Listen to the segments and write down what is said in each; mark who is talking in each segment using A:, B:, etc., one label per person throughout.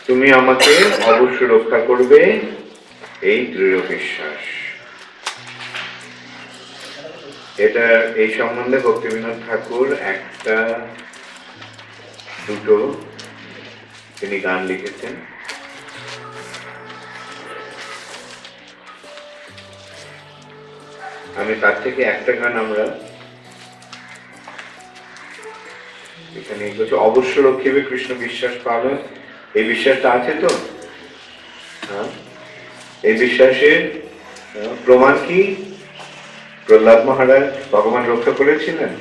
A: তুমি আমাকে অবশ্য রক্ষা করবে, এই দৃঢ় বিশ্বাস। এটা এই সম্বন্ধে ভক্তিবিনোদ ঠাকুর একটা দুটো তিনি গান লিখেছেন। আমি তার থেকে একটা গান আমরা এখানে বলছি, অবশ্য রক্ষিবে কৃষ্ণ বিশ্বাস পালন। এই বিশ্বাসটা আছে তো? হ্যাঁ, এই বিশ্বাসের প্রমাণ কি? প্রহ্লাদ মহারাজ ভগবান রক্ষা করেছিলেন।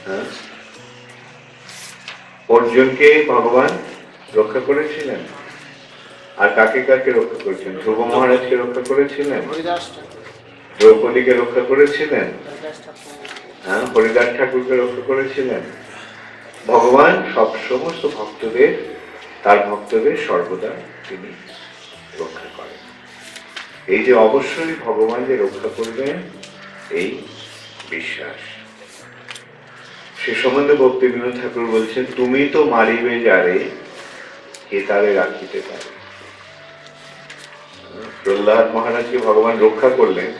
A: হ্যাঁ, অর্জুনকে ভগবান রক্ষা করেছিলেন। আর কাকে কাকে রক্ষা করেছিলেন? ধ্রুব মহারাজকে রক্ষা করেছিলেন, দ্রৌপদীকে রক্ষা করেছিলেন, হ্যাঁ, হরিদাস ঠাকুরকে রক্ষা করেছিলেন। ভগবান সব সমস্ত ভক্তদের, তার ভক্তদের সর্বদা তিনি রক্ষা করেন। এই যে অবশ্যই ভগবান যে রক্ষা করবেন, এই বিশ্বাস। সে সম্বন্ধে ভক্তিবিনোদ ঠাকুর বলছেন, তুমি তো মারিবে যারে, কে তারে রাখিতে পারে। প্রহ্লাদ মহারাজকে ভগবান রক্ষা করলেন,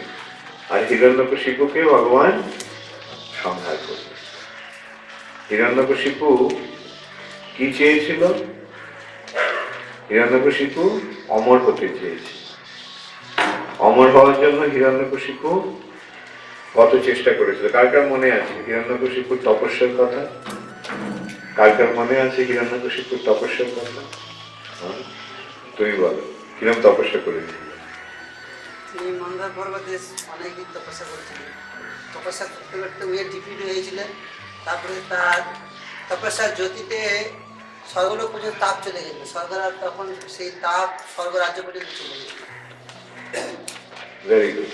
A: আর হিরণ্যকশিপুকে ভগবান সংহার করলেন। হিরণ্যকশিপু কি চেয়েছিল? হিরণ্যকশিপু অমর হতে চেয়েছিল। অমর হওয়ার জন্য হিরণ্যকশিপু কত চেষ্টা করেছিল। কার কার মনে আছে হিরণ্যকশিপুর তপস্যার কথা? কার কার মনে আছে হিরণ্যকশিপুর তপস্যার কথা? তুমি বলো, কিরকম তপস্যা করেছিল?
B: তিনি মন্দার পর্বতে অনেকদিন তপস্যা করেছিলেন। তপস্যা করতে করতে উয়ে ডিফিট হয়েছিলেন। তারপরে তার তপস্যার জ্যোতিতে স্বর্গলোক পর্যন্ত তাপ চলে গেছিল। স্বর্গরাজ তখন সেই তাপ স্বর্গরাজ্য পর্যন্ত চলে গেছিল।
A: Very good.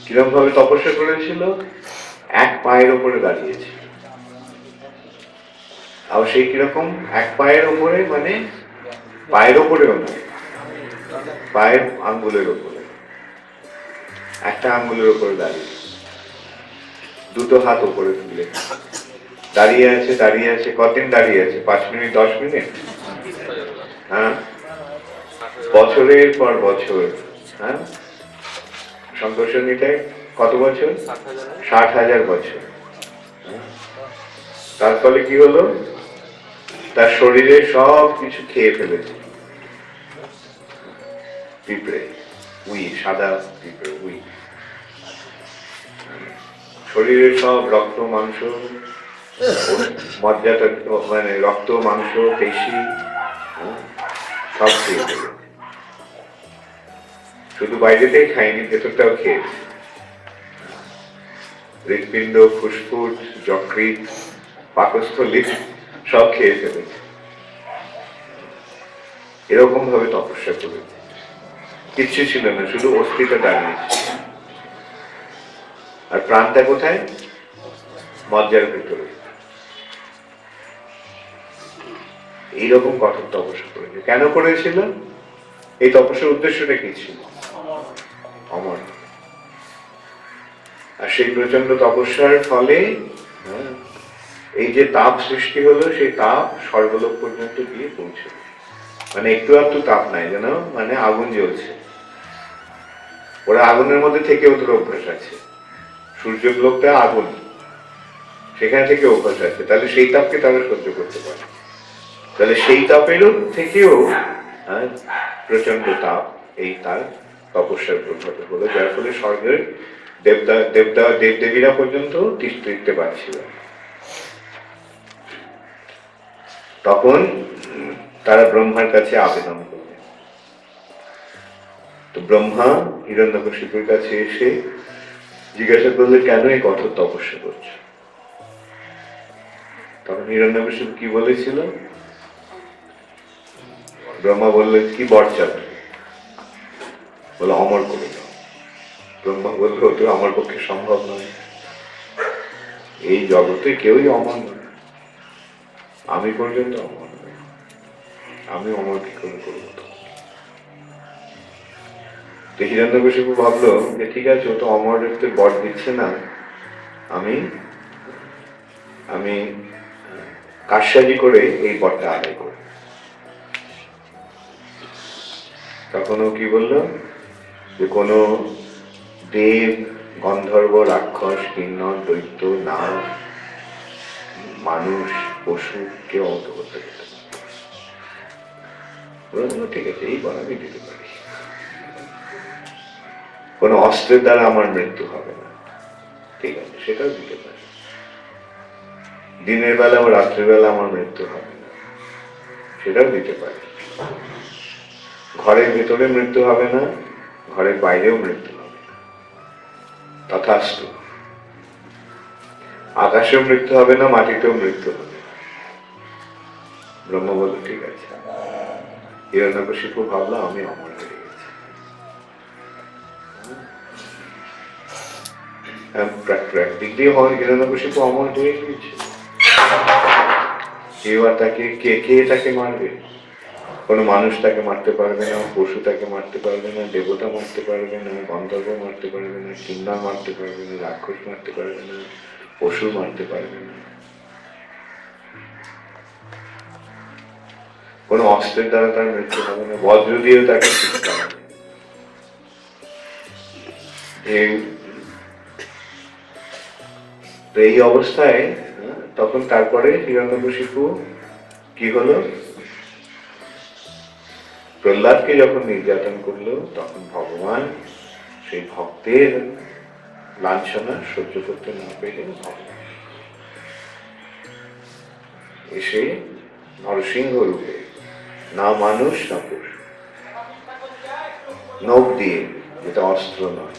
A: কিরকম ভাবে তপস্যা করেছিল? এক পায়ের উপরে দাঁড়িয়েছিল। আর সেই কিরকম এক পায়ের উপরে, মানে পায়ের উপরেও না, পায়ের আঙ্গুলের উপরে, একটা আঙ্গুলের উপরে দাঁড়িয়ে, দুটো হাত উপরে তুলে দাঁড়িয়ে আছে। দাঁড়িয়ে আছে কতদিন দাঁড়িয়ে আছে? 5 মিনিট, 10 মিনিট? হ্যাঁ, বছরের পর বছর। হ্যাঁ, সংকর্ষণীটায় কত বছর? 60,000 বছর। তার ফলে কি হলো? তার শরীরে সব কিছু খেয়ে ফেলেছে পিঁপড়ে, উই, সাদা পিঁপড়ে, উই। শরীরের সব রক্ত মাংস, মজ্জাটা, মানে রক্ত মাংস পেশি সব খেয়ে ফেলেছে। শুধু বাইরেতেই খায়নি, ভেতরটাও খেয়েছে। হৃৎপিণ্ড, ফুসফুস, যকৃৎ, পাকস্থলী সব খেয়ে ফেলেছে। এরকম ভাবে তপস্যা করেছে। কিচ্ছু ছিল না, শুধু অস্থিটা দাঁড়িয়েছে। আর প্রাণটা কোথায়? মজ্জার ভিতরে। এইরকম কঠোর তপস্যা করেছে। কেন করেছিল? এই তপস্যার উদ্দেশ্যটা কি ছিল? অমর। আর সেই প্রচন্ড তপস্যার ফলে এই যে তাপ সৃষ্টি হলো, সেই তাপ স্বর্গলোক পর্যন্ত গিয়ে পৌঁছল। মানে একটু একটু তাপ নাই, যেন মানে আগুন জ্বলছে। ওরা আগুনের মধ্যে থেকে ওদের অভ্যাস আছে। সূর্যলোকটা আগুন, সেখানে থেকে অভ্যাস আছে। তাহলে সেই তাপকে তারা সহ্য করতে পারে। তাহলে সেই তাপেরও থেকেও প্রচন্ড তাপ এই তার তপস্যার প্রভাবে হলো, যার ফলে স্বর্গের দেবদেবীরা পর্যন্ত টিকতে পারছিল। তখন তারা ব্রহ্মার কাছে আবেদন করলেন। তো ব্রহ্মা হিরণ্যকশিপুর কাছে এসে জিজ্ঞাসা করলে, কেন এই কঠোর তপস্যা করছো? তখন হিরণ্যকশিপু কি বলেছিল? ব্রহ্মা বললেন, কি বর চাবে? বলে, অমর করে দাও। ব্রহ্মা বললো, তো আমার পক্ষে সম্ভব নয়। এই জগতে কেউই অমর নয়, আমি পর্যন্ত অমর নয়। আমি অমর কি করে করবো? তো হিরণ্যকশিপু ভাবলো যে ঠিক আছে, ও তো অমরত্বে বর দিচ্ছে না, আমি আমি কারসাজি করে এই বরটা আদায় করি। তখন ও কি বলল, যে কোনো দেব, গন্ধর্ব, রাক্ষস, কিন্নর, দৈত্য, নাগ, মানুষ, পশু কেউ অন্ত করতে পারে না। বলল ঠিক আছে, এই বর আমি দিতে পারি। কোনো অস্ত্রের দ্বারা আমার মৃত্যু হবে না, ঠিক আছে, সেটাও দিতে পারি। দিনের বেলা ও রাত্রিবেলা আমার মৃত্যু হবে না, সেটাও দিতে পারি। ঘরের ভেতরে মৃত্যু হবে না, ঘরের বাইরেও মৃত্যু হবে না, তথাস্তু। আকাশেও মৃত্যু হবে না, মাটিতেও মৃত্যু হবে না। ব্রহ্ম বলল ঠিক আছে। হিরণ্যকশিপু ভাবলো আমি অমর হয়ে গেছি। প্র্যাকটিক দিয়ে হিরণ্যকশিপু অমর হয়ে গিয়েছে। কেউ আর তাকে কে তাকে মারবে? কোনো মানুষ তাকে মারতে পারবে না, পশু তাকে মারতে পারবে না, দেবতা মারতে পারবে না, গন্ধর্ব মারতে পারবে না, কিন্নর মারতে পারবে না, রাক্ষস মারতে পারবে না, পশু মারতে পারবে না। কোনো অস্ত্রের দ্বারা তার মৃত্যু হবে না, বজ্র দিয়েও তাকে শিক্ষা হবে। এই অবস্থায় তখন তারপরে হিরণ্যকশিপু কি হলো, প্রহ্লাদকে যখন নির্যাতন করলো, তখন ভগবান সেই ভক্তের লাঞ্ছনা সহ্য করতে না পেরে ভগবান এসে নরসিংহ রূপে, না মানুষ না পশু, নখ দিয়ে, যেটা অস্ত্র নয়,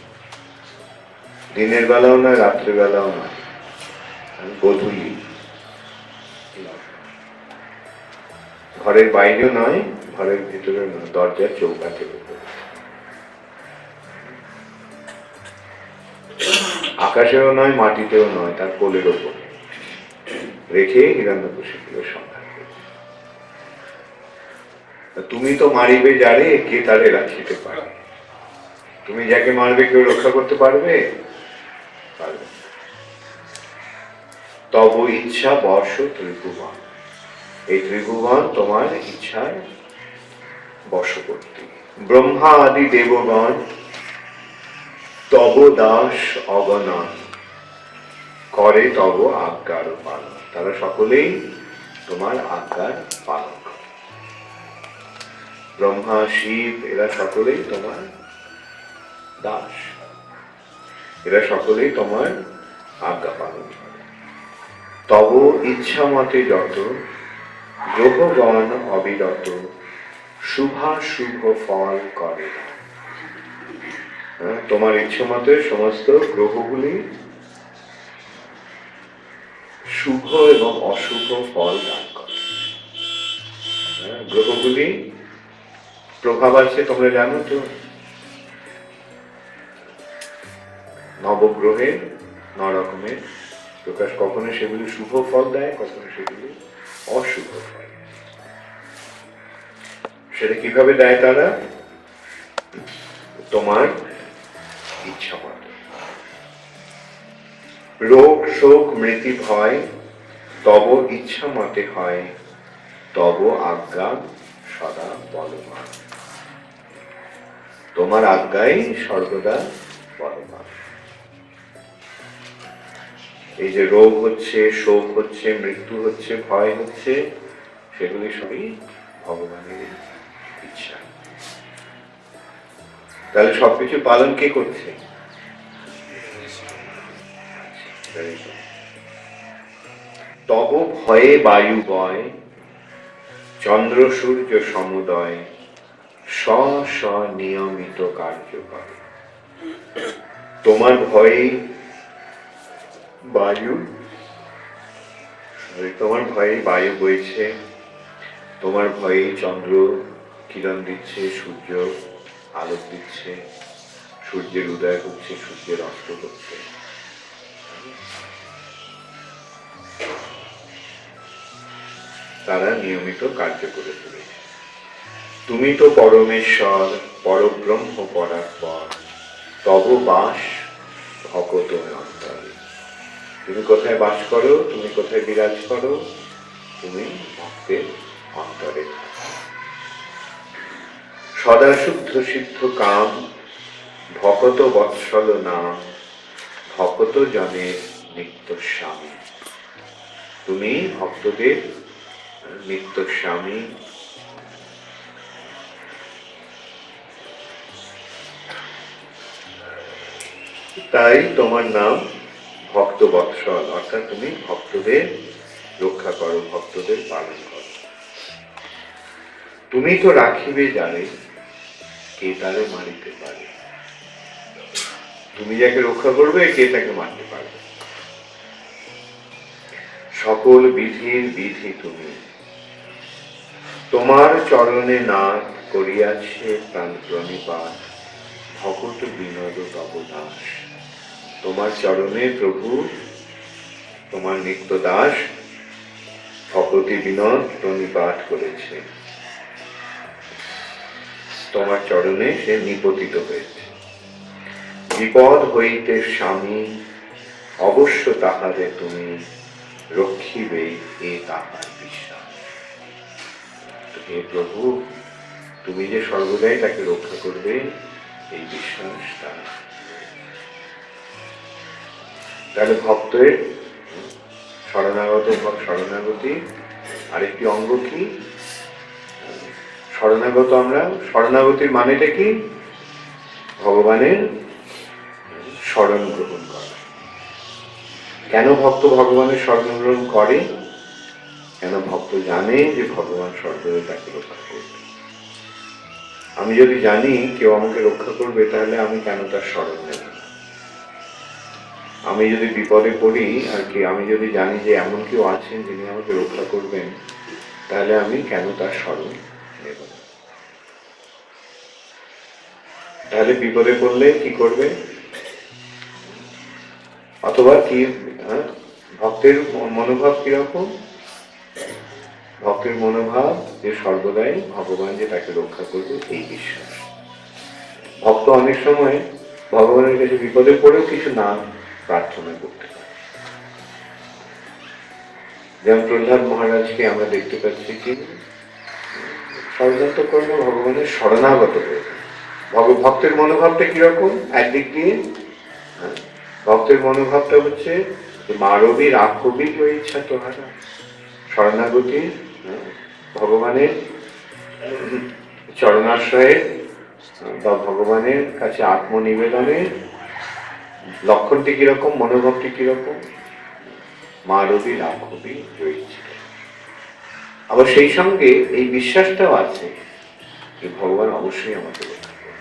A: দিনের বেলাও নয়, রাত্রিবেলাও নয়, গোধূলি, ঘরের বাইরেও নয়, ঘরের ভিতরে নয়, দরজার চৌকাঠের উপর, আকাশেও নয়, মাটিতেও নয়, তার কোলের ওপর রেখে হিরণ্যকশিপুর সংহার করেছে। তুমি তো মারিবে যারে, কে তারে রাখিতে পারে? তুমি যাকে মারবে কেউ রক্ষা করতে পারবে? পারবে। তব ইচ্ছা বর্ষ ত্রিভুবন, এই ত্রিভুবন তোমার ইচ্ছার বশবর্তী। ব্রহ্মা আদি দেবগণ তব দাস অগণন, করে তব আজ্ঞার পালন। তারা সকলেই তোমার আজ্ঞার পালন করে। ব্রহ্মা, শিব, এরা সকলেই তোমার দাস, এরা সকলেই তোমার আজ্ঞা পালন করে। তব ইচ্ছা মতে যত গ্রহগণ অবিরত, শুভাশুভ ফল করে। তোমার ইচ্ছা মতে সমস্ত গ্রহগুলি শুভ এবং অশুভ ফল দান করে। গ্রহগুলি প্রভাব আছে তোমরা জানো তো, নবগ্রহের নরকমের প্রকাশ, কখনো সেগুলি শুভ ফল দেয়, কখনো সেগুলি অশুভ ফল। সেটা কিভাবে দেয় তারা? তোমার ইচ্ছা মতো। রোগ শোক মৃত্যু ভয় তব ইচ্ছা মতে হয়, তব আজ্ঞা সদা বলবান। তোমার আজ্ঞাই সর্বদা বলবান। এই যে রোগ হচ্ছে, শোক হচ্ছে, মৃত্যু হচ্ছে, ভয় হচ্ছে, সেগুলি সবই ভগবানের ইচ্ছা। তাহলে সবকিছু পালন কে করছে? তব ভয়ে বায়ু বয়, চন্দ্র সূর্য সমুদয়, স্ব নিয়মিত কার্য করে। তোমার ভয়ে বায়ু, তোমার ভয়ে বায়ু বইছে, তোমার ভয়ে চন্দ্র কিরণ দিচ্ছে, সূর্য আলোক দিচ্ছে, সূর্যের উদয় হচ্ছে, সূর্যের অস্ত হচ্ছে। তারা নিয়মিত কার্য করে চলেছে। তুমি তো পরমেশ্বর, পরব্রহ্ম পরাৎপর, তব বাস ভকত অন্তরে। তুমি কোথায় বাস করো, তুমি কোথায় বিরাজ করো? তুমি ভক্তের অন্তরে। সদা শুদ্ধ সিদ্ধ কাম, ভকত বৎসল নাম, ভকত জনের নিত্য স্বামী। তুমি ভক্তদের নিত্য স্বামী। তাই তোমার নাম ভক্ত বৎসল, অর্থাৎ তুমি ভক্তদের রক্ষা করো, ভক্তদের পালন করো। তুমি তো রাখিবে জানে, কে তারে মারিতে পারে। তুমি যাকে রক্ষা করবে, কে তাকে মারতে পারবে। সকল বিধির বিধি তুমি, তোমার চরণে নাথ করিয়াছে প্রাণ প্রণিপাত, ভকত বিনোদ তব দাস। তোমার চরণে প্রভু, তোমার নিত্য দাস ভকতি বিনোদ প্রণিপাত করেছে, তোমার চরণে সে নিপতিত হয়েছে। বিপদ হইতে স্বামী, অবশ্য তাহারে তুমি রক্ষিবে, এ তাহার বিশ্বাস। হে প্রভু, তুমি যে সর্বদাই তাকে রক্ষা করবে, এই বিশ্বাস তার। তাহলে ভক্তের শরণাগত শরণাগতি আরেকটি অঙ্গ কি? শরণাগত, আমরা শরণাগতির মানেটা কি? ভগবানের শরণ গ্রহণ করা। কেন ভক্ত ভগবানের শরণ গ্রহণ করে? কেন ভক্ত জানে যে ভগবান সর্বদা তাকে রক্ষা করবে। আমি যদি জানি কেউ আমাকে রক্ষা করবে, তাহলে আমি কেন তার শরণ নেব? আমি যদি বিপদে পড়ি আর কি, আমি যদি জানি যে এমন কেউ আছেন যিনি আমাকে রক্ষা করবেন, তাহলে আমি কেন তার শরণ নেব? তাহলে বিপদে পড়লে কি করবে? অথবা কি ভক্তের মনোভাব কিরকম? ভক্তের মনোভাব যে সর্বদাই ভগবান যে তাকে রক্ষা করবে, এই বিশ্বাস। ভক্ত অনেক সময় ভগবানের কাছে বিপদে পড়েও কিছু না প্রার্থনা করতে পারে। যেমন প্রহ্লাদ মহারাজকে আমরা দেখতে পাচ্ছি কি ষড়যন্ত্র কর্মে ভগবানের শরণাগত হয়েছে। ভক্তের মনোভাবটা কিরকম? একদিক দিয়ে ভক্তের মনোভাবটা হচ্ছে মারবি রাখবি ওই ইচ্ছা তোহারা, শরণাগতি ভগবানের চরণাশ্রয়ে বা ভগবানের কাছে আত্মনিবেদনের লক্ষণটি কিরকম, মনোভাবটি কিরকম? মারবি রাখবি ওই ইচ্ছা। আবার সেই সঙ্গে এই বিশ্বাসটাও আছে যে ভগবান অবশ্যই আমাকে রক্ষা করবে।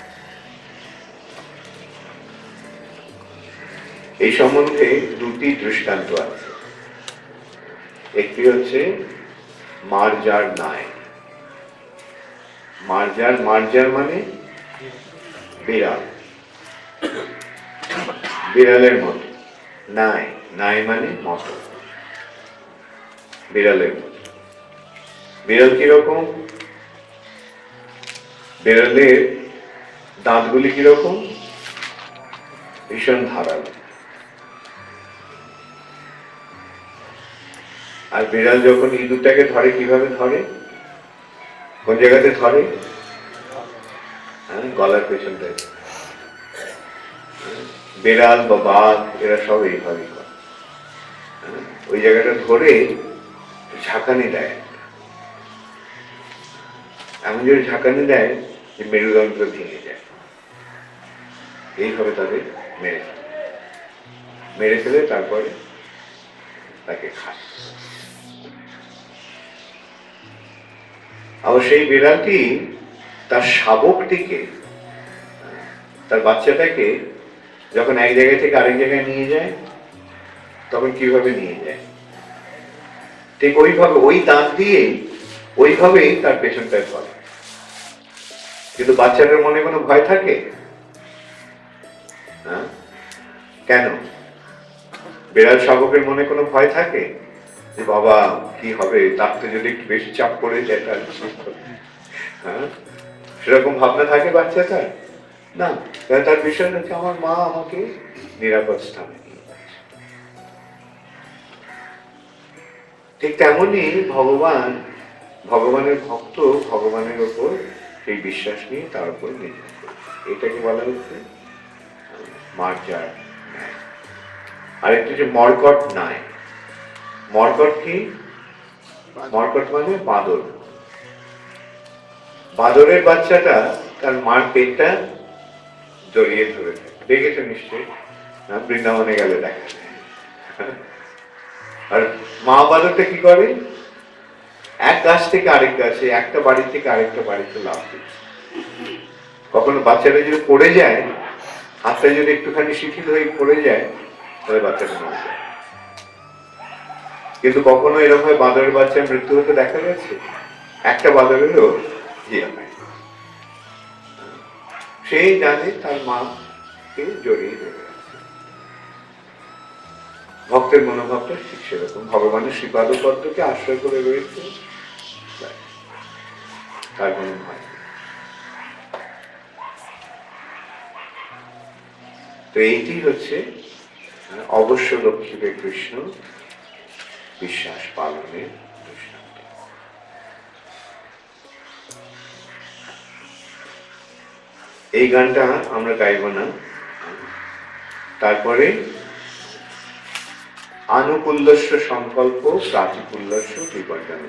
A: এই সম্বন্ধে দুটি দৃষ্টান্ত আছে। একটি হচ্ছে মার্জার নাই। মার্জার মানে বিড়াল, বিড়ালের মতো। নাই মানে মতো, বিড়ালের মতো। বিড়াল কিরকম? বিড়ালের দাঁতগুলি কিরকম? ভীষণ ধারালো। আর বিড়াল যখন ইঁদুরটাকে ধরে, কিভাবে ধরে? কোন জায়গাতে ধরে? গলার পেছনটায়। বিড়াল বা বাঘ এরা সব এইভাবে করে, ওই জায়গাটা ধরে ঝাঁকানি দেয়, এমন যদি ঝাঁকানি দেয় যে মেরুদণ্ড ভেঙে যায়। এইভাবে তাদের মেরে ফেলে তারপরে তাকে খায়। আবার সেই বিড়ালটি তার শাবকটিকে, তার বাচ্চাটাকে যখন এক জায়গা থেকে আরেক জায়গায় নিয়ে যায়, তখন কিভাবে নিয়ে যায়? ঠিক ওইভাবে, ওই দাঁত দিয়ে ওইভাবেই তার পেছনটায় ধরে। কিন্তু বাচ্চাটার মনে কোনো ভয় থাকে? কেন? বিড়াল শাবকের মনে কোনো ভয় থাকে যে বাবা কি হবে, তাতে যদি একটু বেশি চাপ পড়ে যায় তার, সেরকম ভাবনা থাকে বাচ্চাটার? না, তার বিষয় হচ্ছে আমার মা আমাকে নিরাপদ স্থানে নিয়ে যাচ্ছে। ঠিক তেমনি ভগবানের ভক্ত ভগবানের ওপর সেই বিশ্বাস নিয়ে তার উপর নির্ভর করেছে। এটাকে বলা হচ্ছে মার্জার ন্যায়। আরেকটি যে মর্কট ন্যায়। মর্কট কি? মর্কট মানে বাঁদর। বাঁদরের বাচ্চাটা তার মার পেটটা জড়িয়ে ধরে থাকে, দেখেছো নিশ্চয়ই, বৃন্দাবনে গেলে দেখা যায়। আর মা বাঁদরটা কি করে? এক গাছ থেকে আরেক গাছে, একটা বাড়ি থেকে আরেকটা বাড়িতে লাফ দিচ্ছে। কখনো বাচ্চাটা যদি পড়ে যায়, হাতটা যদি একটুখানি শিথিল হয়ে পড়ে যায়, তাহলে বাচ্চাটা মরে যায়। কিন্তু কখনো এরকম হয় বাঁদরের বাচ্চার মৃত্যু হতে দেখা গেছে? একটা বাঁদরেরও ইয়ে হয়। সেই জানে তার মাকে জড়িয়ে ধরে আছে। ভক্তের মনোভাবটা ঠিক সেরকম, ভগবানের শ্রীপাদ পদ্মকে আশ্রয় করে রয়েছে, তার কোনো ভয়। তো এইটি হচ্ছে অবশ্য লক্ষ্মীবে কৃষ্ণ বিশ্বাস পালনের দৃষ্টান্ত। এই গানটা আমরা গাইব না। তারপরে আনুকূল্যস্য সংকল্প প্রাতিকূল্যস্য বিবর্জন।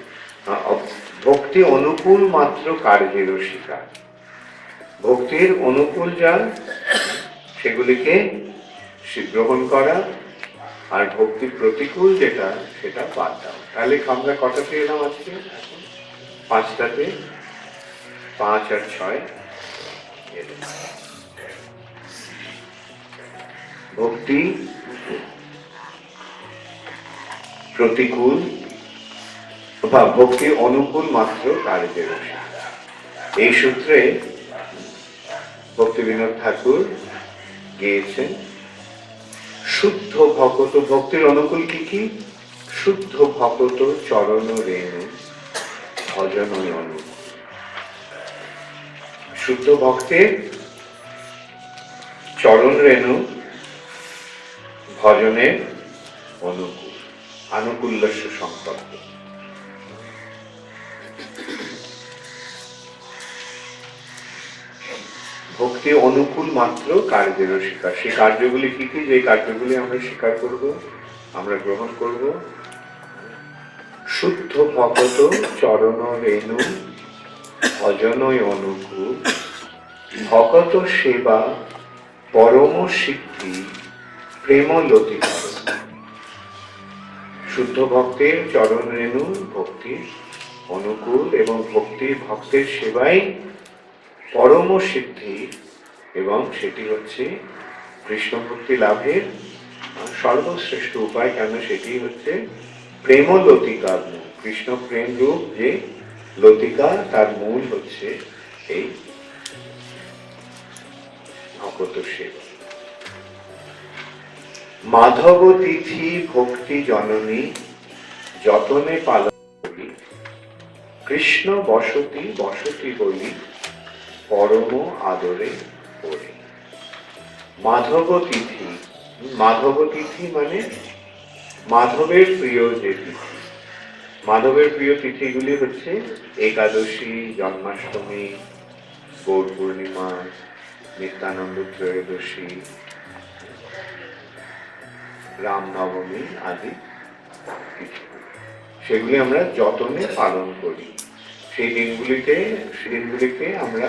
A: ভক্তি অনুকূল মাত্র কার্যেরও স্বীকার। ভক্তির অনুকূল যা সেগুলিকে গ্রহণ করা, আর ভক্তি প্রতিকূল যেটা সেটা বাদ দাও। তাহলে আমরা কটা পেয়ে এলাম আজকে? পাঁচটাতে, 5 আর 6 ভক্তি প্রতিকূল বা ভক্তি অনুকূল মাত্র কার্যের। এই সূত্রে ভক্তি বিনোদ ঠাকুর গেয়েছেন শুদ্ধ ভকত। ভক্তির অনুকূল কি কি? শুদ্ধ ভকত চরণ রেণু ভজন অনুকূল। শুদ্ধ ভক্তের চরণ রেণু ভজনের অনুকূল, আনুকূল্যস্য সংকল্প। ভক্তি অনুকূল মাত্র কার্যেরও স্বীকার। সেই কার্যগুলি কি কি? যে কার্যগুলি আমরা স্বীকার করব, আমরা গ্রহণ করব। শুদ্ধ ভকত চরণ রেণু ভজনয় অনুকূল, ভকত সেবা পরম সিদ্ধি প্রেম লতিকর। শুদ্ধ ভক্তের চরণ রেণু ভক্তির অনুকূল এবং ভক্তের সেবাই পরম সিদ্ধি, এবং সেটি হচ্ছে কৃষ্ণ ভক্তি লাভের সর্বশ্রেষ্ঠ উপায়। কেন? সেটি হচ্ছে প্রেম লতিকা। কৃষ্ণ প্রেম রূপ যে লতিকা, তার মূল হচ্ছে এই ভকত সেবা। মাধব তিথি ভক্তি জননী যতনে পালন করি, কৃষ্ণ বসতি বসতি বলি পরম আদরে পড়ি। মাধব তিথি, মাধব তিথি মানে মাধবের প্রিয় যে তিথি। মাধবের প্রিয় তিথিগুলি হচ্ছে একাদশী, জন্মাষ্টমী, গৌর পূর্ণিমা, নিত্যানন্দ ত্রয়োদশী, রামনবমী আদি তিথি। সেগুলি আমরা যতনে পালন করি। সেই দিনগুলিকে আমরা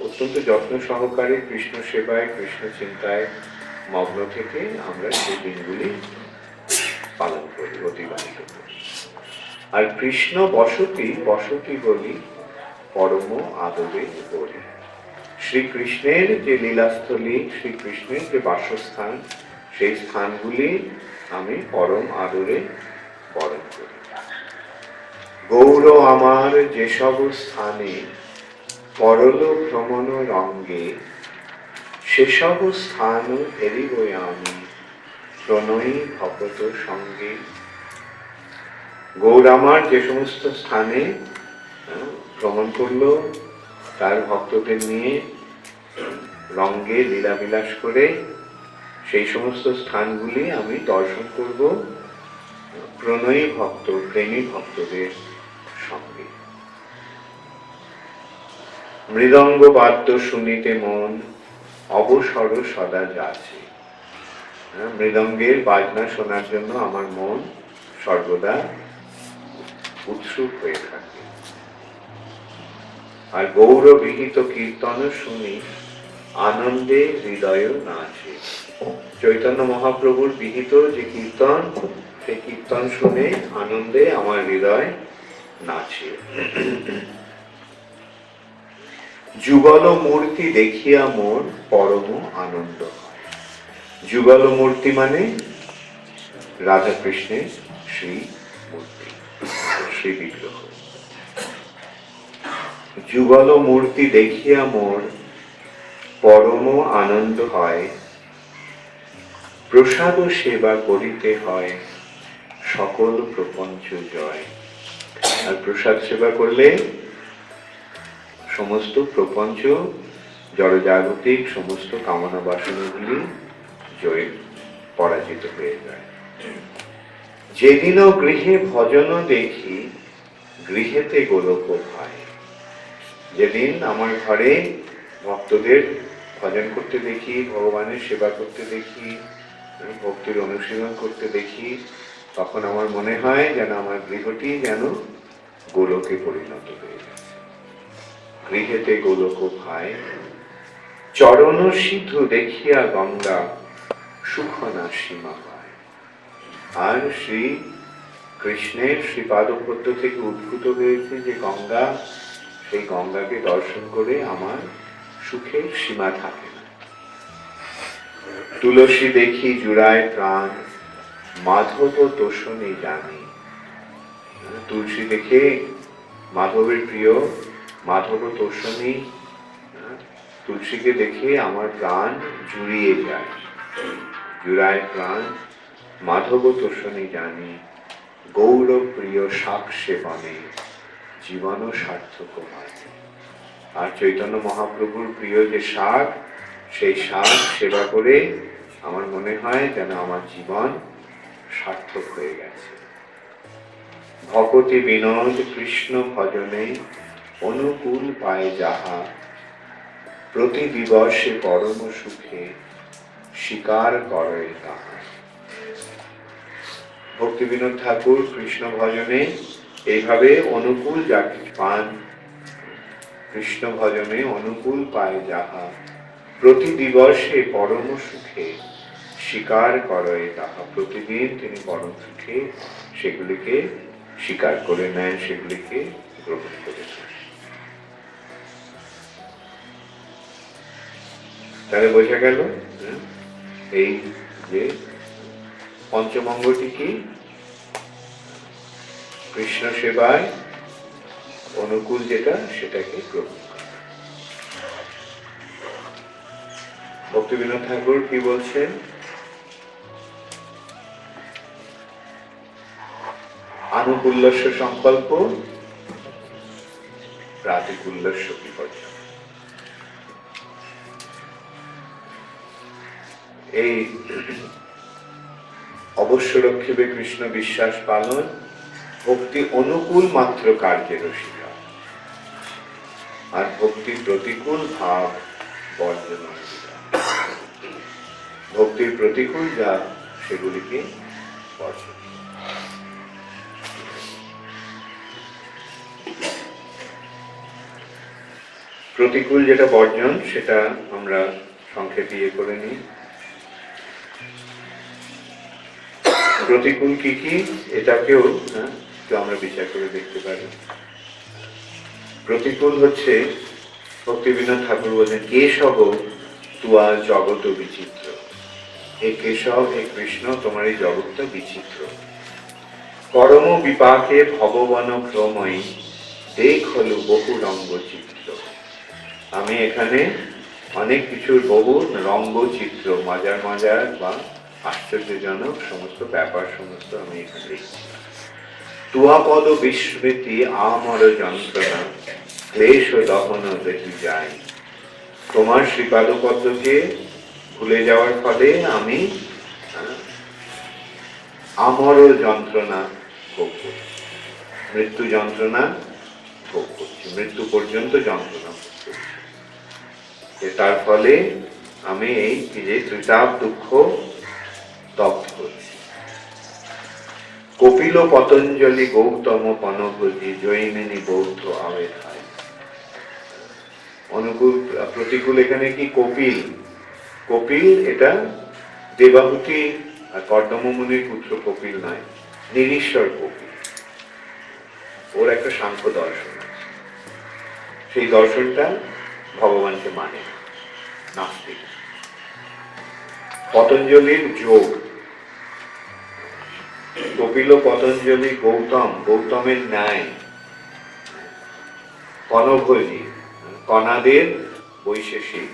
A: অত্যন্ত যত্ন সহকারে কৃষ্ণ সেবায়, কৃষ্ণ চিন্তায় মগ্ন থেকে আমরা সেই দিনগুলি পালন করি, অতিবাহিত করি। আর কৃষ্ণ বসতি বলি পরম আদরে করি। শ্রীকৃষ্ণের যে লীলাস্থলী, শ্রীকৃষ্ণের যে বাসস্থান, সেই স্থানগুলি আমি পরম আদরে বরণ করি। গৌর আমার যেসব স্থানে পরল ভ্রমণ রঙ্গে, সেসব স্থান হেরিব আমি প্রণয়ী ভকত সঙ্গে। গৌর আমার যে সমস্ত স্থানে ভ্রমণ করলো, তার ভক্তদের নিয়ে রঙ্গে লীলাবিলাস করে, সেই সমস্ত স্থানগুলি আমি দর্শন করব প্রণয়ী ভক্ত, প্রেমী ভক্তদের সঙ্গে। মৃদঙ্গ বাদ্য শুনিতে মন অবসর সদা যাচ্ছে। মৃদঙ্গের বাজনা শোনার জন্য আমার মন সর্বদা উৎসুক হয়ে থাকে। আর গৌরবিহিত কীর্তন শুনি আনন্দে হৃদয় নাচে। চৈতন্য মহাপ্রভুর বিহিত যে কীর্তন, সেই কীর্তন শুনে আনন্দে আমার হৃদয় নাচে। যুগল মূর্তি দেখিয়া মোর পরম আনন্দ হয়। যুগল মূর্তি মানে রাধা কৃষ্ণের শ্রী মূর্তি, শ্রী বিগ্রহ। যুগল মূর্তি দেখিয়া মোর পরম আনন্দ হয়। প্রসাদ সেবা করিতে হয় সকল প্রপঞ্চ জয়। আর প্রসাদ সেবা করলে সমস্ত প্রপঞ্চ জড়জাগতিক সমস্ত কামনা বাসনাগুলি জয় পরাজিত হয়ে যায়। যেদিনও গৃহে ভজন দেখি গৃহেতে গোলক ভাই। যেদিন আমার ঘরে ভক্তদের ভজন করতে দেখি, ভগবানের সেবা করতে দেখি, ভক্তির অনুশীলন করতে দেখি, তখন আমার মনে হয় যেন আমার গৃহটি যেন গোলকে পরিণত হয়ে গেছে। গৃহেতে গোলক ভাই, চরণ সিধু দেখিয়া গঙ্গা সুখ না সীমা পায়। আর শ্রী কৃষ্ণের শ্রীপাদপদ্ম থেকে উদ্ভূত হয়েছে যে গঙ্গা, সেই গঙ্গাকে দর্শন করে আমার সুখের সীমা থাকে না। তুলসী দেখি জুড়ায় প্রাণ, মাধব তোষণে জানি। তুলসী দেখে মাধবের প্রিয় মাধব তোষণী, তুলসীকে দেখে আমার প্রাণ জুড়িয়ে যায়। জুড়ায় প্রাণ মাধব তোষণী জানি, গৌরব প্রিয় শাক সেবনে জীবন সার্থক হয়। আর চৈতন্য মহাপ্রভুর প্রিয় যে শাক, সেই শাক সেবা করে আমার মনে হয় যেন আমার জীবন সার্থক হয়ে গেছে। ভকতি বিনোদ কৃষ্ণ ভজনে অনুকূল পায় যাহা, প্রতি দিবসে পরম সুখে স্বীকার করে তাহা। ভক্তি বিনোদ ঠাকুর কৃষ্ণ ভজনে এইভাবে অনুকূল যাকে পান, কৃষ্ণ ভজনে অনুকূল পায় যাহা, প্রতি দিবসে পরম সুখে স্বীকার করে তাহা। প্রতিদিন তিনি পরম সুখে সেগুলিকে স্বীকার করে নেন, সেগুলিকে গ্রহণ করে নেন। তাহলে বোঝা গেল এই যে পঞ্চমঙ্গটি কি? কৃষ্ণ সেবায় অনুকূল যেটা, সেটাকে গ্রহণ করা। ভক্তি বিনোদ ঠাকুর কি বলছেন? আনুকূল্যস্য সংকল্প, প্রাতিকূল্যস্য বিপর্যয়। এই অবশ্য রক্ষিবে কৃষ্ণ বিশ্বাস পালন, ভক্তি অনুকূল মাত্র কার্যের স্বীকার, আর ভক্তি প্রতিকূল ভাব বর্জন। ভক্তির প্রতিকূল যা, সেগুলিকে বর্জন। প্রতিকূল যেটা বর্জন, সেটা আমরা সংক্ষেপে করে নিই। প্রতিকূল কি কি, এটাকেও আমরা বিচার করে দেখতে পারি। প্রতিকূল হচ্ছে, ভক্তি বিনোদ ঠাকুর বলেন, কেশব তুয়া জগত বিচিত্র। হে কেশব, হে কৃষ্ণ, তোমার এই জগৎটা বিচিত্র। করম বিপাকে ভগবান ভ্রময়ী, দেখ হলো বহু রঙ্গ চিত্র। আমি এখানে অনেক কিছুর বহু রঙ্গ চিত্র, মজার মজার বা আশ্চর্যজনক সমস্ত ব্যাপার সমস্ত আমি এখানে দেখছি। তুয়াপদ বিস্মৃতি আমর যন্ত্রণা, ক্লেশ দহন দেখি যাই। তোমার শ্রীপাদপদ্মকে ভুলে যাওয়ার ফলে আমি আমর যন্ত্রণা ভোগ করছি, মৃত্যু যন্ত্রণা ভোগ করছি, মৃত্যু পর্যন্ত যন্ত্রণা ভোগ করছি। যে তার ফলে আমি এই যে ত্রিতাপ দুঃখ দগ্ধ হচ্ছি। কপিল পতঞ্জলি গৌতম পনভোজি জৈমিনী বৌদ্ধ আবেধায়। অনুকূল প্রতিকূল এখানে কি কপিল? কপিল এটা দেবাহুতি আর কর্দম মুনির পুত্র কপিল নয়, নিরীশ্বর কপিল। ওর একটা সাংখ্য দর্শন আছে, সেই দর্শনটা ভগবানকে মানে না, নাস্তিক। পতঞ্জলির যোগ, কপিল পতঞ্জলি গৌতম, গৌতমের ন্যায়। কনভোজি, কণাদের বৈশেষিক।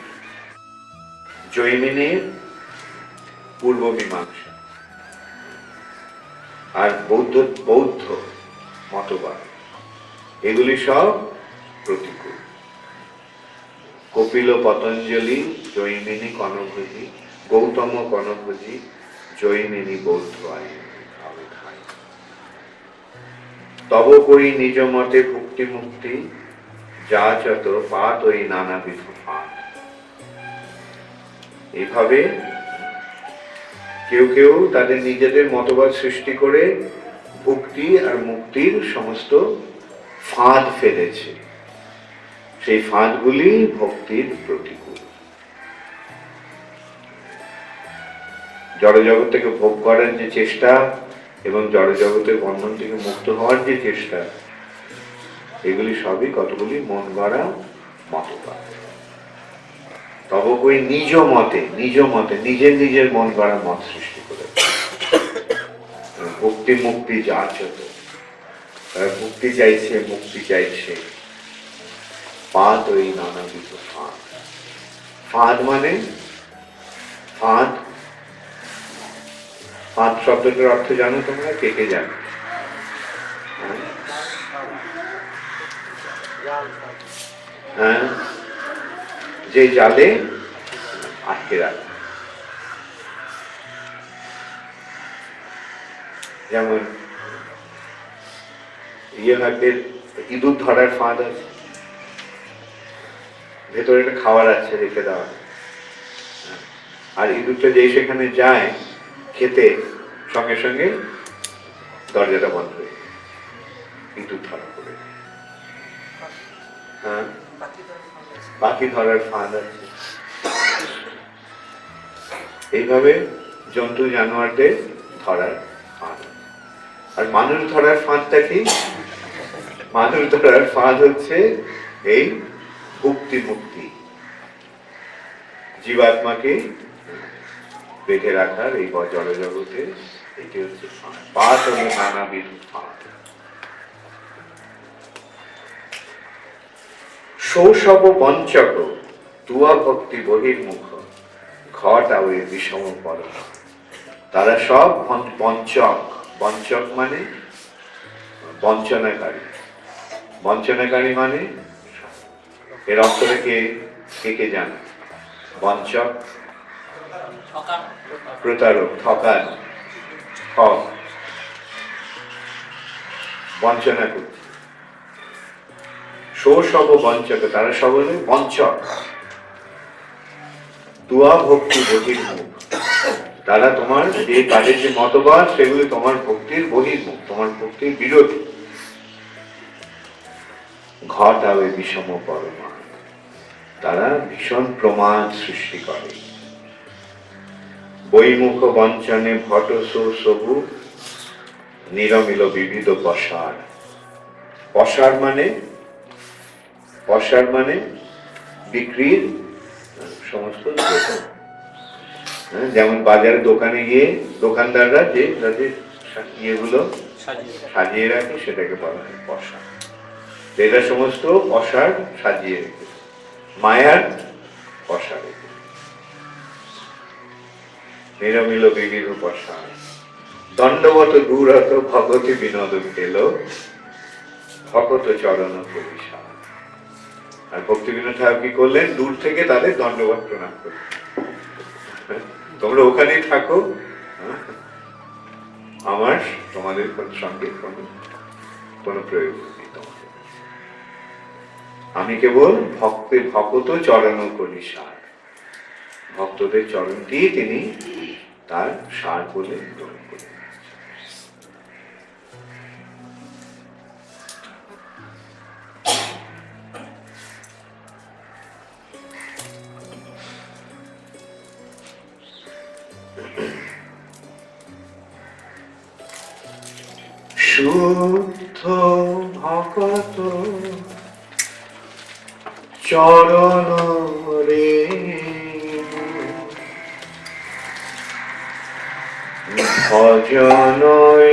A: জৈমিনীর পূর্ব মীমাংসা। আর বৌদ্ধ বৌদ্ধ মতবাদ, এগুলি সব প্রতিকূল। কপিল পতঞ্জলি জৈমিনী কনভোজি, গৌতম কনভোজি জৈমিনী বৌদ্ধ আইন। তব করি নিজ মতে ভুক্তি মুক্তি, যা যত পাত ওই নানাবিধ ফাঁদ। এইভাবে কেউ কেউ তাদের নিজেদের মতবাদ সৃষ্টি করে ভুক্তি আর মুক্তির সমস্ত ফাঁদ ফেলেছে। সেই ফাঁদগুলি ভক্তির প্রতিকূল। জড়জগৎ থেকে ভোগ করার যে চেষ্টা এবং জড়জগতের বন্ধন থেকে মুক্ত হওয়ার যে চেষ্টা, এগুলি সবই কতগুলি মন গড়া মতবাদ। তব কই নিজ মতে, নিজ মতে নিজের নিজের মন গড়া মত সৃষ্টি করে ভক্তি মুক্তি যা চত, মুক্তি চাইছে, মুক্তি চাইছে, ফাঁদ ওই নানাবিধ ফাঁদ। ফাঁদ মানে ফাঁদ, ফাঁদ শব্দটার অর্থ জানো তোমরা? কে কে জানো? হ্যাঁ, যে জালে আটকে রাখে। যেমন ইঁদুর ধরার ফাঁদ আছে, ভেতরে একটা খাবার আছে রেখে দেওয়া, আর ইঁদুরটা যে সেখানে যায় খেতে, সঙ্গে সঙ্গে দরজাটা বন্ধ হয়ে যায়, ইঁদুর ধরা পড়ে। হ্যাঁ, পাখি ধরার ফাঁদ আছে। এইভাবে জন্তু জানোয়ারদের ধরার ফাঁদ। আর মানুষ ধরার ফাঁদটা কি? মানুষ ধরার ফাঁদ হচ্ছে এই ভুক্তি মুক্তি, জীবাত্মাকে বেঁধে রাখার এই জড়জগতে। এটি হচ্ছে পাত ও নানাবিধ ফাঁদ। সৌসব বঞ্চক তুয়া ভক্তি বহির্মুখ, ঘট আওয়ে বিষম পর। তারা সব বঞ্চক। বঞ্চক মানে বঞ্চনাকারী। বঞ্চনাকারী মানে এর অর্থটা কে কে জানে? বঞ্চক, প্রতারক, ঠকান, ঠক, বঞ্চনা করছে। সব বঞ্চক, তারা সব হলে বঞ্চক। তুয়া ভক্তি বহির্মুখ, তারা তোমার যে তাদের যে মতবাদ সেগুলি তোমার ভক্তির বহির্মুখ, তোমার ভক্তির বিরোধী। ঘট আবে বিষম পরমা, তারা ভীষণ প্রমাদ সৃষ্টি করে। বৈমুখ বঞ্চনে ভট সবু, নিরমিল বিবিধ পসার। পসার মানে, পসার মানে বিক্রির সমস্ত দোকান। যেমন বাজারে দোকানে গিয়ে দোকানদাররা যে তাদের ইয়েগুলো সাজিয়ে রাখে, সেটাকে বলা হয় পসার। এরা সমস্ত পসার সাজিয়ে রেখে, মায়ার পসার রেখে। নিরমিল বিবিধ পসার, দণ্ডবত দূরত ভগতি বিনোদ খেল, ভগত চরণ পরিষার। আর ভক্তি বিনোদ ঠাকুর কি করলেন? দূর থেকে তাদের দণ্ডবত প্রণাম করলেন। তোমরা ওখানেই থাকো, আমার তোমাদের সঙ্গে কোনো প্রয়োজন নেই তোমাদের। আমি কেবল ভক্ত চরণ করি সার, ভক্তদের চরণ দিয়ে তিনি তার সার বলে গ্রহণ করেন। শুদ্ধ ভকত চরণ রে ভজনয়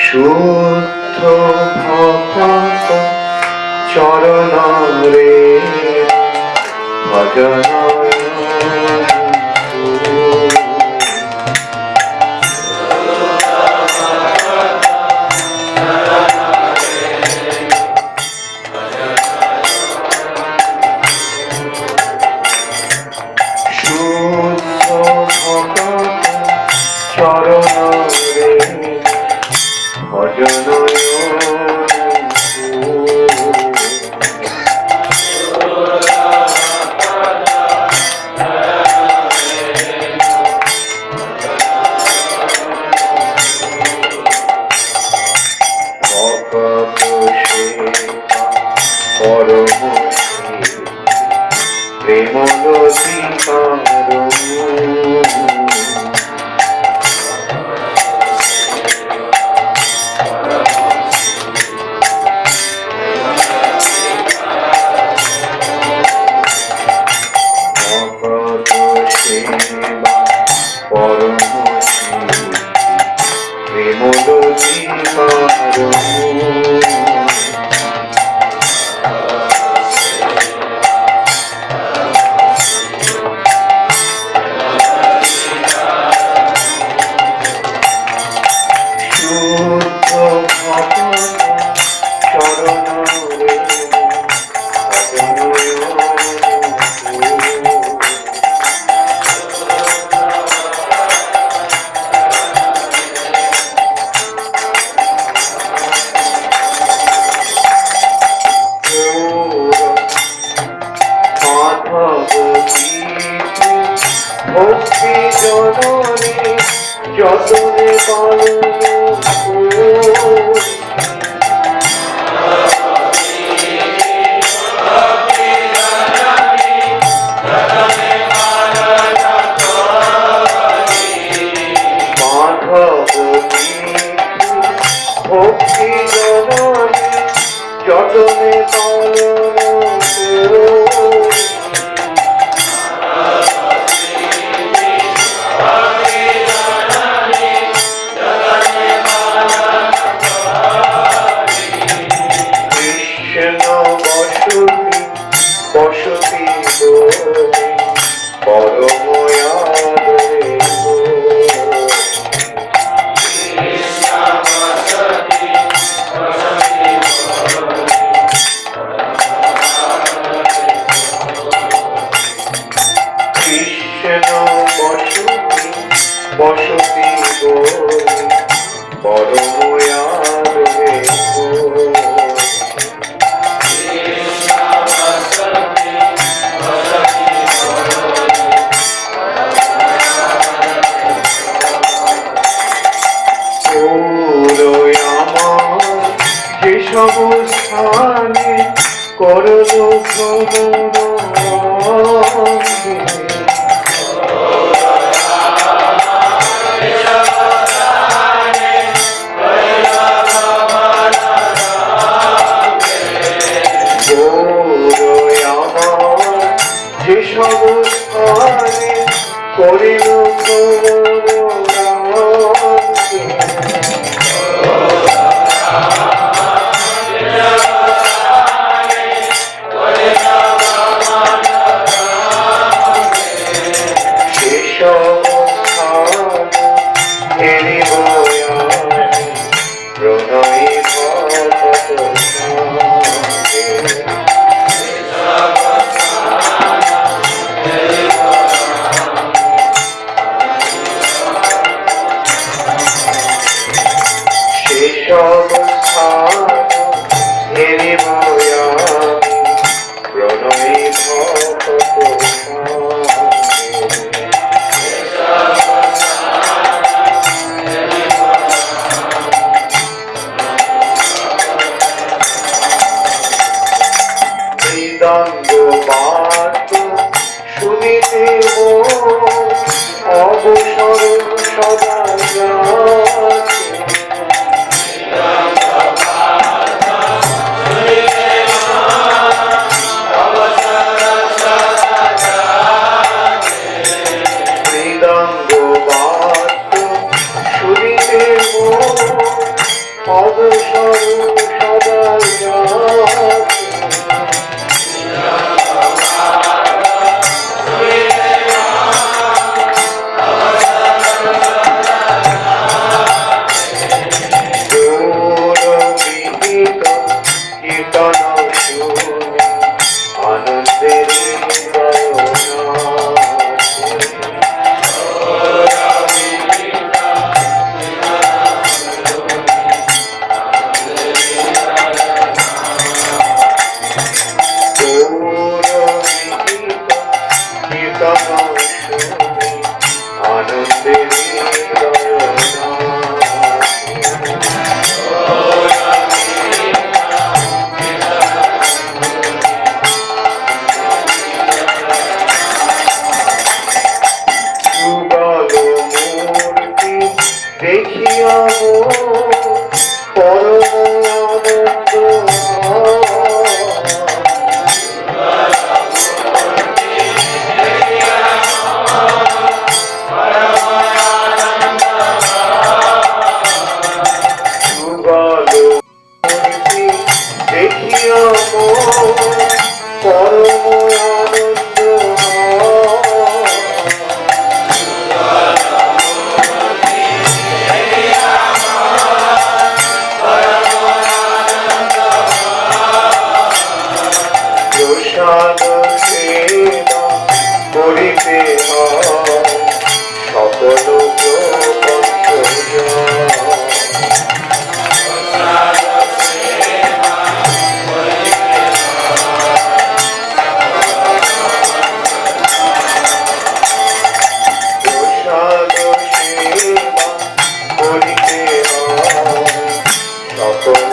A: শুদ্ধ ভকত চরণ রে ভজনয় অবসর সদা মৃদঙ্গ বাদ্য শুনিতে অবসর সদা কীর্তন শুনি আনন্দের দেখিয়া পরম আনন্দ দেখিয়া পরম আনন্দ প্রসাদ সেবা করিতে সকল প্রসাদ সেবা করিতে সকল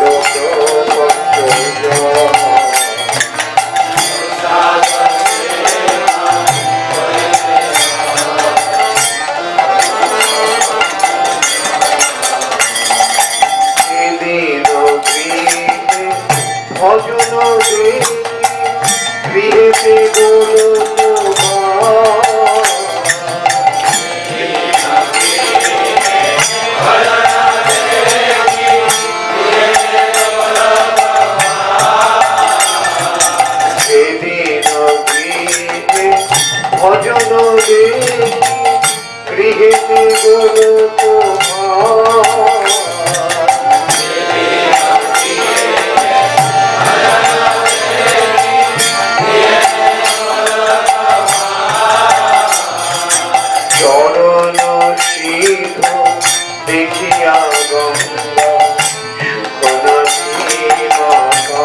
A: ভজন গৃহেতে সেদিন গৃহে ভজন গৃহেতে গোলক চরণ সিদ্ধ দেখিয়া গঙ্গা সুখনাথী মাতা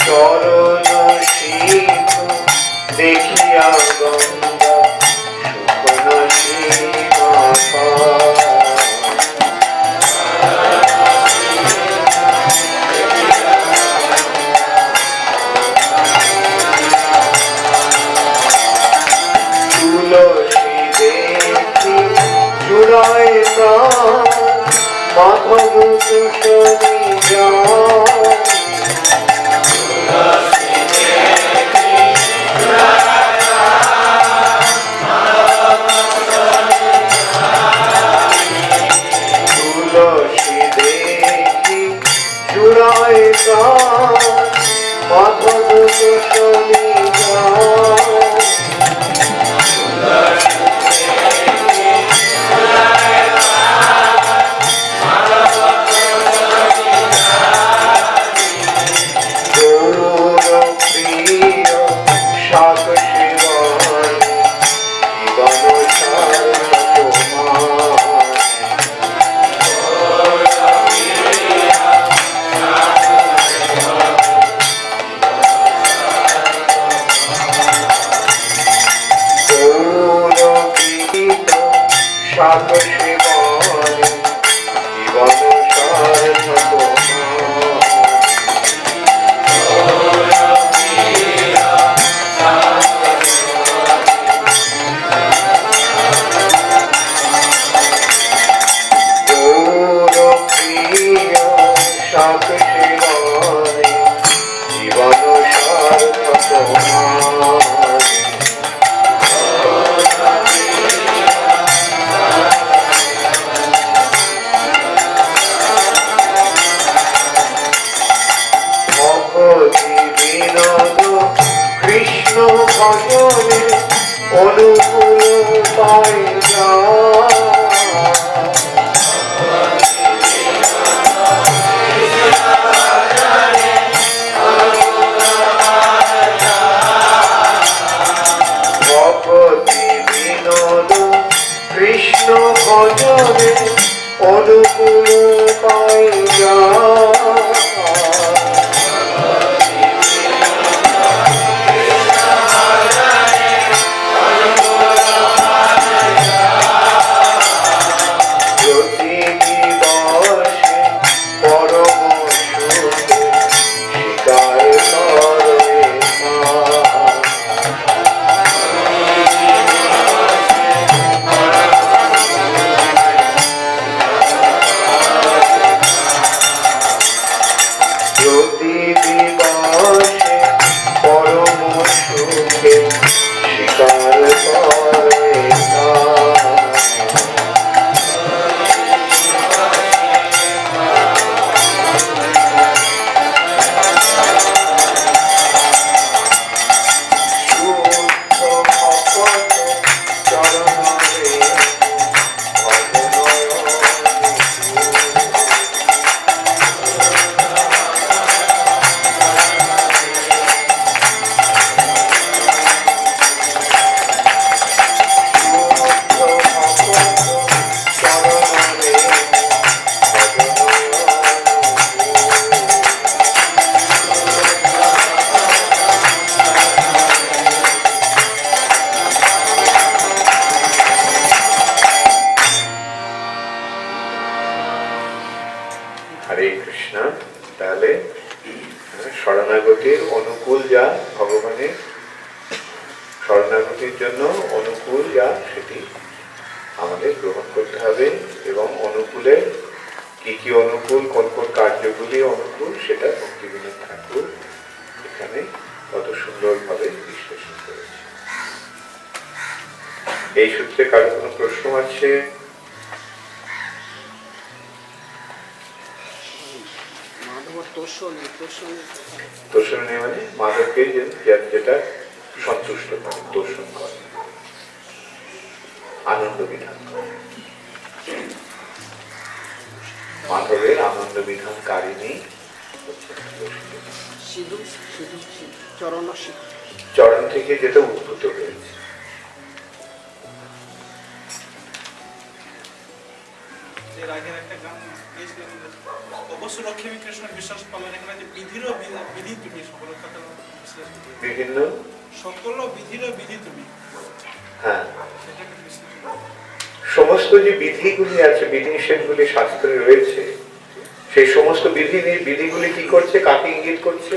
A: চরণ সিদ্ধ দেখিয়া গঙ্গা সুখনাথী মাতা তুলসী দেখি জুড়ায় প্রাণ মাধব কুশলী যায় তুলসী দেখি জুড়ায় প্রাণ মাধব কুশলী যায় হরে কৃষ্ণ। তাহলে শরণাগতির অনুকূল যা, ভগবানের শরণাগতির জন্য অনুকূল যা, সেটি আমাদের গ্রহণ করতে হবে। এবং অনুকূলের কি কি অনুকূল, কোন কোন কার্যগুলি অনুকূল, সেটা ভক্তিবিনোদ ঠাকুর এখানে কত সুন্দরভাবে বিশ্লেষণ করেছে। এই সূত্রে কারো কোনো প্রশ্ন আছে? তোষণ মানে মাধবকে যেটা সন্তুষ্ট করে, তোষণ করে, আনন্দ বিধান করে। মাধবের আনন্দ বিধানকারিণী চরণ থেকে যেটা উদ্ভূত হয়েছে। বিভিন্ন
C: সকল বিধির বিধি তুমি।
A: হ্যাঁ, সমস্ত যে বিধিগুলি আছে, বিধিনিষেধগুলি শাস্ত্রে রয়েছে, সেই সমস্ত বিধিগুলি কি করছে, কাকে ইঙ্গিত করছে?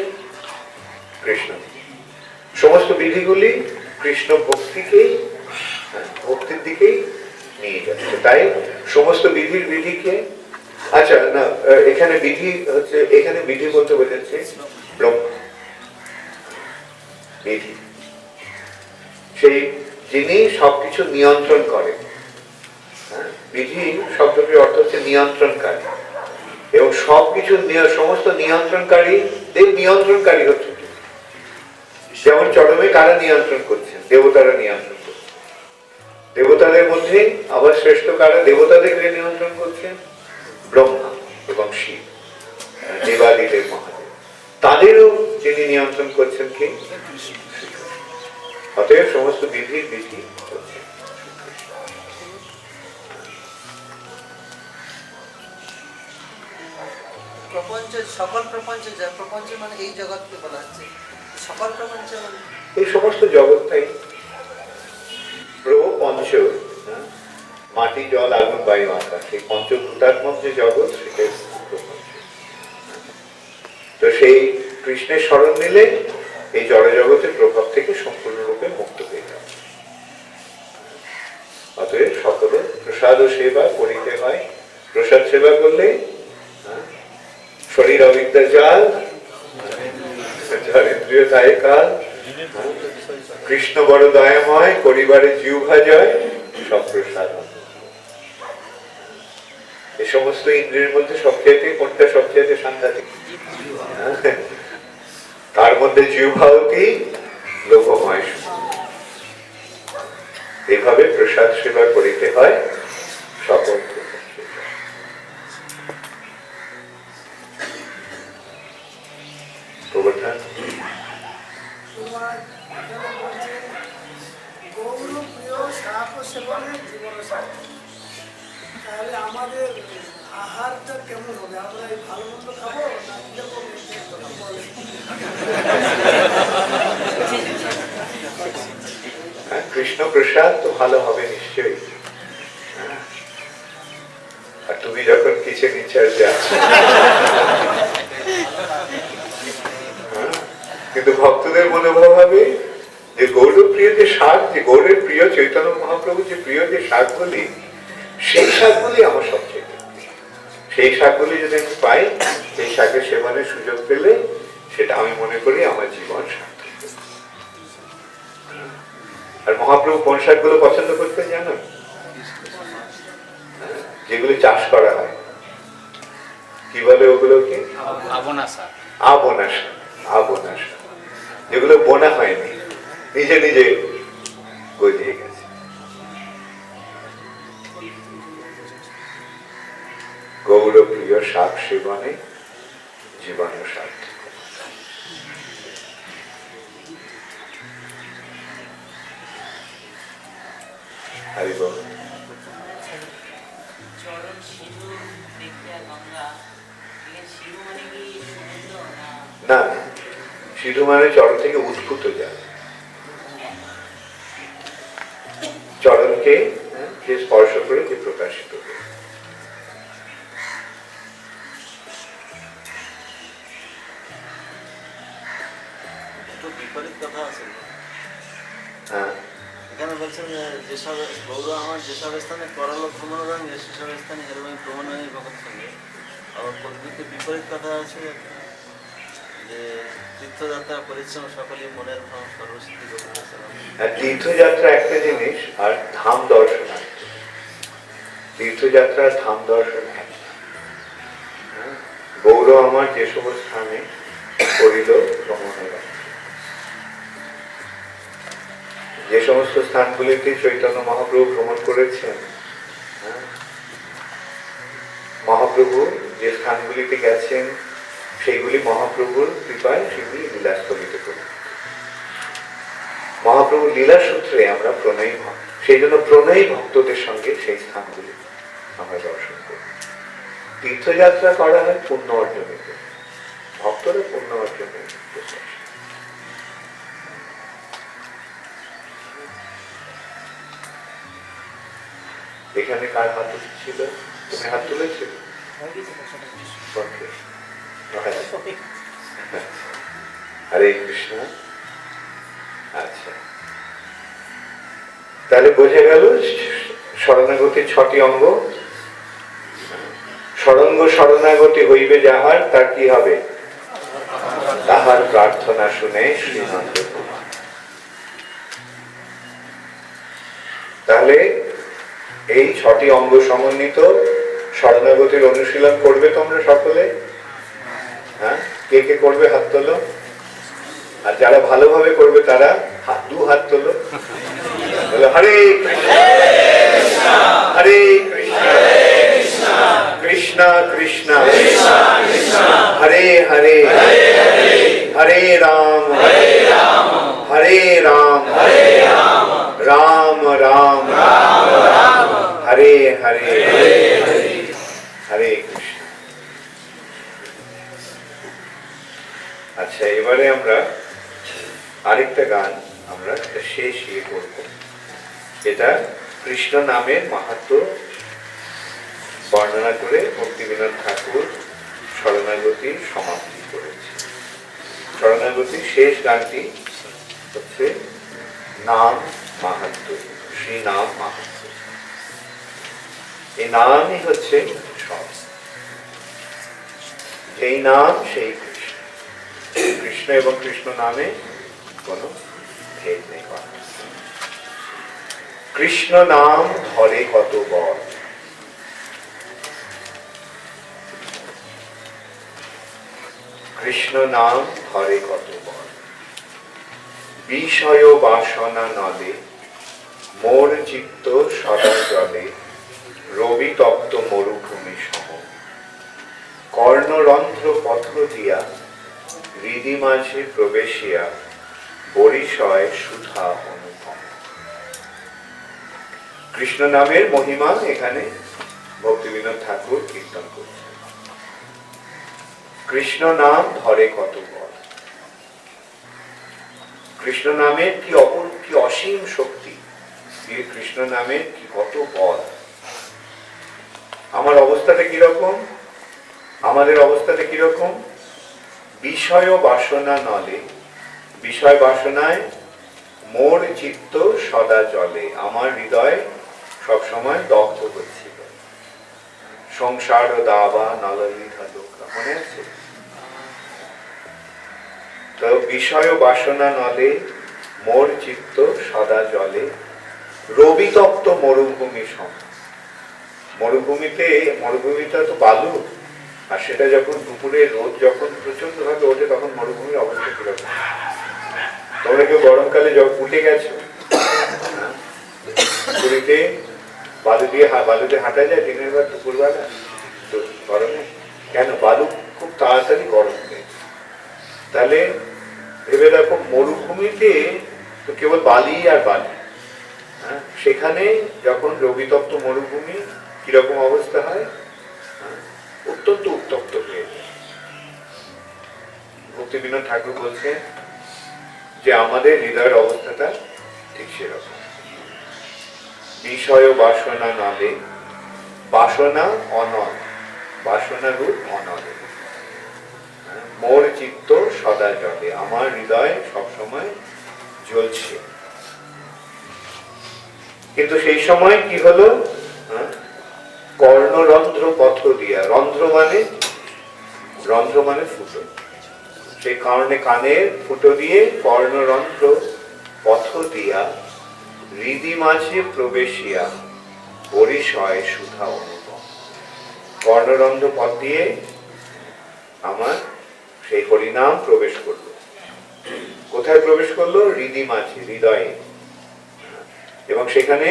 A: কৃষ্ণ। সমস্ত বিধিগুলি কৃষ্ণ ভক্তিকেই, ভক্তির দিকেই নিয়ে যাচ্ছে। তাই সমস্ত বিধিকে, আচ্ছা না, এখানে বিধি হচ্ছে, এখানে বিধি বলতে বোঝাচ্ছে ব্রহ্ম বিধি, সেই যিনি সবকিছু নিয়ন্ত্রণ করে। বিধি শব্দটির অর্থ হচ্ছে নিয়ন্ত্রণকারী, এবং সবকিছু সমস্ত নিয়ন্ত্রণকারী হচ্ছে। যেমন চরমে কারা নিয়ন্ত্রণ করছেন? দেবতারা নিয়ন্ত্রণ করছেন। দেবতাদের মধ্যে আবার শ্রেষ্ঠ কারা দেবতাদের নিয়ন্ত্রণ করছেন? ব্রহ্মা এবং শিব, দেবাদিদেব মহাদেব। তাদেরও যিনি নিয়ন্ত্রণ করছেন কি? অতএব সমস্ত বিধি হচ্ছে
B: প্রপঞ্চ, সকল প্রপঞ্চ, প্রপঞ্চ মানে এই জগৎকে বলা হচ্ছে। সকল প্রপঞ্চ মানে
A: এই সমস্ত জগৎটাই প্রপঞ্চ, মাটি জল আগুন বায়ু আকাশ, এই পঞ্চভূতাত্মক যে জগৎ, সেটাই প্রপঞ্চ। তো সেই কৃষ্ণের শরণ নিলে এই জড় জগতের প্রভাব থেকে সম্পূর্ণরূপে মুক্ত হয়ে যাবে। অতএব সকল প্রসাদ ও সেবা করিতে হয়। প্রসাদ সেবা করলে শরীর অবিদ্যা জাল, ইন্দ্রিয় দায় কাল, কৃষ্ণ বড় দয়াময়, পরিবারে জিহ্বা জয়, সব প্রসাদ। এই সমস্ত ইন্দ্রিয়ের মধ্যে কোনটা সবচেয়ে সাংঘাতিক? তার মধ্যে জিহ্বা অতি লোভময়। এইভাবে প্রসাদ সেবা করিতে হয় সকল। প্রবর্তন
D: তাহলে আমাদের আহারটা কেমন হবে? আমরা এই ভালো মন্দ খাবো না
A: কৃষ্ণ প্রসাদ তো ভালো হবে নিশ্চয়ই। আর তুমি যখন কিচেন ইনচার্জ আছো, কিন্তু ভক্তদের মনোভাব হবে যে গৌরপ্রিয় যে শাক, যে গৌরের প্রিয় চৈতন্য মহাপ্রভু যে প্রিয় যে শাকগুলি, সেই শাকগুলি আমার সবচেয়ে প্রিয়। সেই শাকগুলি যদি আমি পাই, সেই শাকের সেবনের সুযোগ পেলে, সেটা আমি মনে করি আমার জীবন সার্থক। আর মহাপ্রভু কোন শাকগুলো পছন্দ করতেন জানো? যেগুলি চাষ করা হয়, কি বলে ওগুলোকে? আবনা শাক। আবনা শাক, যেগুলো বোনা হয়নি, নিজে নিজে গজিয়ে গেছে। গৌরপ্রিয় শাক সেবনে জীবন সার্থক। হরি বল। না, সিধু মানে চরণ থেকে উদ্ভূত যায়। চরণকে যে স্পর্শ করে যে প্রকাশিত হয়।
E: কথা আছে।
A: হ্যাঁ,
E: এখানে বলছেন যে যেসব গৌর আমার যেসব স্থানে করল ভ্রমণ রঙে সেসব স্থানে হেরোইন ভ্রমণ হয়ে ভগত সঙ্গে। আবার পদ্ধতিতে বিপরীত কথা আছে যে তীর্থযাত্রা পরিশ্রম সকলেই মনের ভাব সর্বসিদ্ধি করতে।
A: আর তীর্থযাত্রা একটা জিনিস আর ধাম দর্শন একটা। তীর্থযাত্রা ধাম দর্শন একটা। হ্যাঁ, গৌর আমার যে সমস্ত স্থানে করিল ভ্রমণ, যে সমস্ত স্থানগুলিতে চৈতন্য মহাপ্রভু ভ্রমণ করেছেন, হ্যাঁ, মহাপ্রভু যে স্থানগুলিতে গেছেন সেইগুলি মহাপ্রভুর কৃপায় সেগুলি লীলাস্থলিত করে। মহাপ্রভুর লীলা সূত্রে আমরা প্রণয়ী ভক্ত, সেই জন্য প্রণয়ী ভক্তদের সঙ্গে সেই স্থানগুলি আমরা দর্শন করি। তীর্থযাত্রা করা হয় পুণ্য অর্জনের জন্য, ভক্তরা পুণ্য অর্জনের চেষ্টা। এখানে কার হাত ছিল? তুমি হাত তুলেছিল? হরে কৃষ্ণ। আচ্ছা, তাহলে বোঝা গেল শরণাগতির 6টি অঙ্গ। শরঙ্গ শরণাগতি হইবে যাহার, তার কি হবে? তাহার প্রার্থনা শুনে শ্রীনন্দ। তাহলে এই 6টি অঙ্গ সমন্বিত শরণাগতির অনুশীলন করবে তোমরা সকলে? হ্যাঁ, কে কে করবে হাত তোলো। আর যারা ভালোভাবে করবে তারা দু হাত তোলো। বলে হরে হরে কৃষ্ণ কৃষ্ণ হরে হরে হরে রাম হরে রাম রাম রাম হরে হরে হরে কৃষ্ণ। আচ্ছা, এবারে আমরা আরেকটা গান আমরা শেষ ইয়ে করব। এটা কৃষ্ণ নামের মাহাত্ম্য বর্ণনা করে ভক্তিবিনোদ ঠাকুর শরণাগতির সমাপ্তি করেছে। শরণাগতির শেষ গানটি হচ্ছে নাম মাহাত্ম্য, শ্রী নাম মাহাত্ম্য। এই নামই হচ্ছে সব, যেই নাম সেই কৃষ্ণ। কৃষ্ণ এবং কৃষ্ণ নামে কোনো ভেদ নেই। কৃষ্ণ নাম ধরে কত বল, কৃষ্ণ নাম ধরে কত বল। বিষয় বাসনা নদে মোর চিত্ত সদা জলে, রবি তপ্ত মরুভূমি সম। কর্ণরন্ধ্র পথ দিয়া হৃদি মাঝে প্রবেশিয়া, বরিশয় সুধা অনুপম। কৃষ্ণ নামের মহিমা এখানে ভক্তিবিনোদ ঠাকুর কীর্তন করছেন। কৃষ্ণ নাম ধরে কত বল। কৃষ্ণ নামের কি অসীম শক্তি, কৃষ্ণ নামের কি কত বল। আমার অবস্থাটা কিরকম? আমাদের অবস্থাটা কিরকম? বিষয় বাসনা নলে, বিষয় বাসনায় মোর চিত্ত সদা জলে, আমার হৃদয় সবসময় দগ্ধ হচ্ছিল। সংসার দাবা নললিতা দোকা, মনে আছে তো? বিষয় বাসনা নলে মোর চিত্ত সদা জলে, রবি তপ্ত মরুভূমি সম। মরুভূমিটা তো বালু, আর সেটা যখন দুপুরে রোদ যখন প্রচন্ড ভাবে ওঠে তখন মরুভূমির অবস্থা কিরকম? তোমরা কেউ গরমকালে উঠে গেছো? পুরীতে বালুতে হাঁটা যায় দিনের বেলা, দুপুরবেলা তো গরমে কেন? বালু খুব তাড়াতাড়ি গরম হয়ে। তাহলে ভেবে দেখো, মরুভূমিতে তো কেবল বালি আর বালি। হ্যাঁ, সেখানে যখন রবিতপ্ত মরুভূমি কিরকম অবস্থা হয়? অত্যন্ত উত্তপ্ত হয়ে যায়। ভক্তিবিনোদ ঠাকুর বলছেন যে আমাদের হৃদয়ের অবস্থাটা ঠিক সেরকম। বিষয় বাসনা নলে, বাসনা অনল, বাসনা রূপ অনলে, মোর চিত্ত সদা জলে, আমার হৃদয় সবসময় জ্বলছে। কিন্তু সেই সময় কি হলো, কর্ণরন্ধ্র পথ দিয়া, রন্ধ্র মানে ফুটো, সেই কারণে কানের ফুটো দিয়ে কর্ণরন্ধ্র পথ দিয়া হৃদি মাঝে প্রবেশিয়া পরিসয় সুধা অনুপম। কর্ণরন্ধ্র পথ দিয়ে আমার সেই হরিনাম প্রবেশ করলো। কোথায় প্রবেশ করলো? হৃদি মাঝে, হৃদয়ে। এবং সেখানে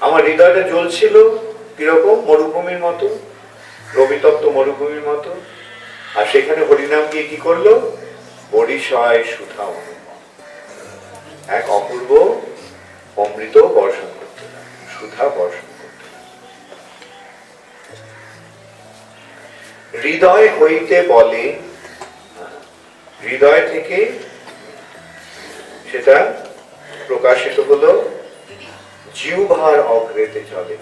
A: আমার হৃদয়টা জ্বলছিল কিরকম? মরুভূমির মতো, রবিতপ্ত মরুভূমির মতো। আর সেখানে হরিনাম গিয়ে কি করলো? পরিসয় সুধা অনুপম, এক অপূর্ব অমৃত বর্ষণ করতে লাগে, সুধা বর্ষণ করতে লাগে। হৃদয় হইতে বলে, হৃদয় থেকে সেটা প্রকাশিত হলো জিহ্বার অগ্রেতে চলে।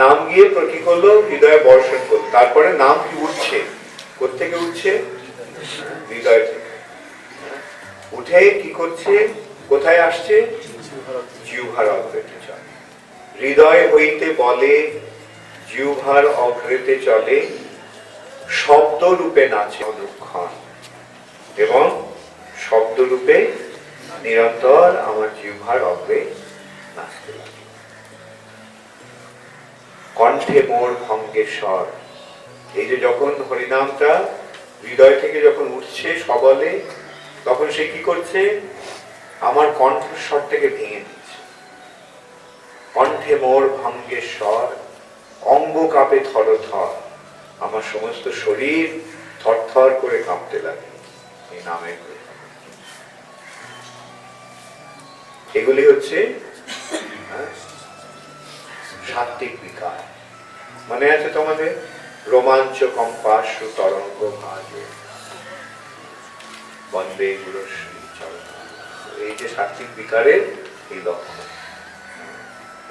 A: নাম গিয়ে কি করলো? হৃদয়ে বর্ষণ করলো। তারপরে নাম কি উঠছে? কোত্থেকে উঠছে? হৃদয় থেকে উঠে কি করছে? কোথায় আসছে? জিহ্বার অগ্রেতে চলে। হৃদয় হইতে বলে, জিহ্বার অগ্রেতে চলে, শব্দ রূপে নাচে অনুক্ষণ, এবং শব্দ রূপে নিরন্তর আমার জিহ্বার অগ্রে নাচতে লাগে। কণ্ঠে মোর ভঙ্গেশ্বর, এই যে যখন হরিনামটা হৃদয় থেকে যখন উঠছে সবলে, তখন সে কি করছে? আমার কণ্ঠস্বরটাকে ভেঙে দিচ্ছে। কণ্ঠে মোর ভঙ্গেশ্বর, অঙ্গ কাঁপে থর থর, আমার সমস্ত শরীর থরথর করে কাঁপতে লাগে এই নামের। এগুলি হচ্ছে সাত্ত্বিক বিকার। মনে আছে তোমাদের? রোমাঞ্চ কম্পাশ্রু তরঙ্গ ভাজে বন্দে গুরুশ্রী চরণ। এই যে সাত্ত্বিক বিকারের এই লক্ষণ।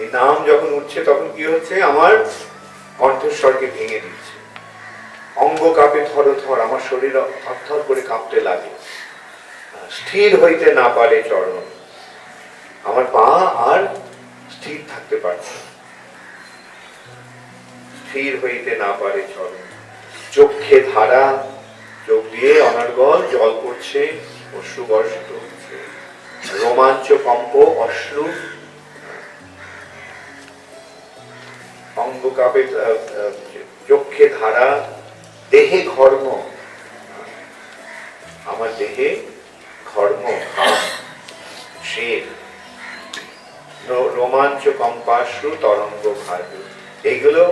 A: এই নাম যখন উঠছে তখন কি হচ্ছে? আমার কণ্ঠস্বরকে ভেঙে দিচ্ছে। অঙ্গ কাঁপে থর থর, আমার শরীর থরথর করে কাঁপতে লাগে। স্থির হইতে না পারে চরণ, আমার পা আর স্থির থাকতে পারছে, স্থির হইতে না পারে চরণ। চোখে ধারা, চোখ দিয়ে অনর্গল জল পড়ছে, অশ্রু বর্ষিত হচ্ছে। রোমাঞ্চ কম্প অশ্রু, অঙ্গ কাঁপে, চোখে ধারা, দেহে ঘর্ম, আমার দেহে ঘর্ম, শের। রোমাঞ্চ কম্পাশ্রু তরঙ্গ ভাজ, এইগুলো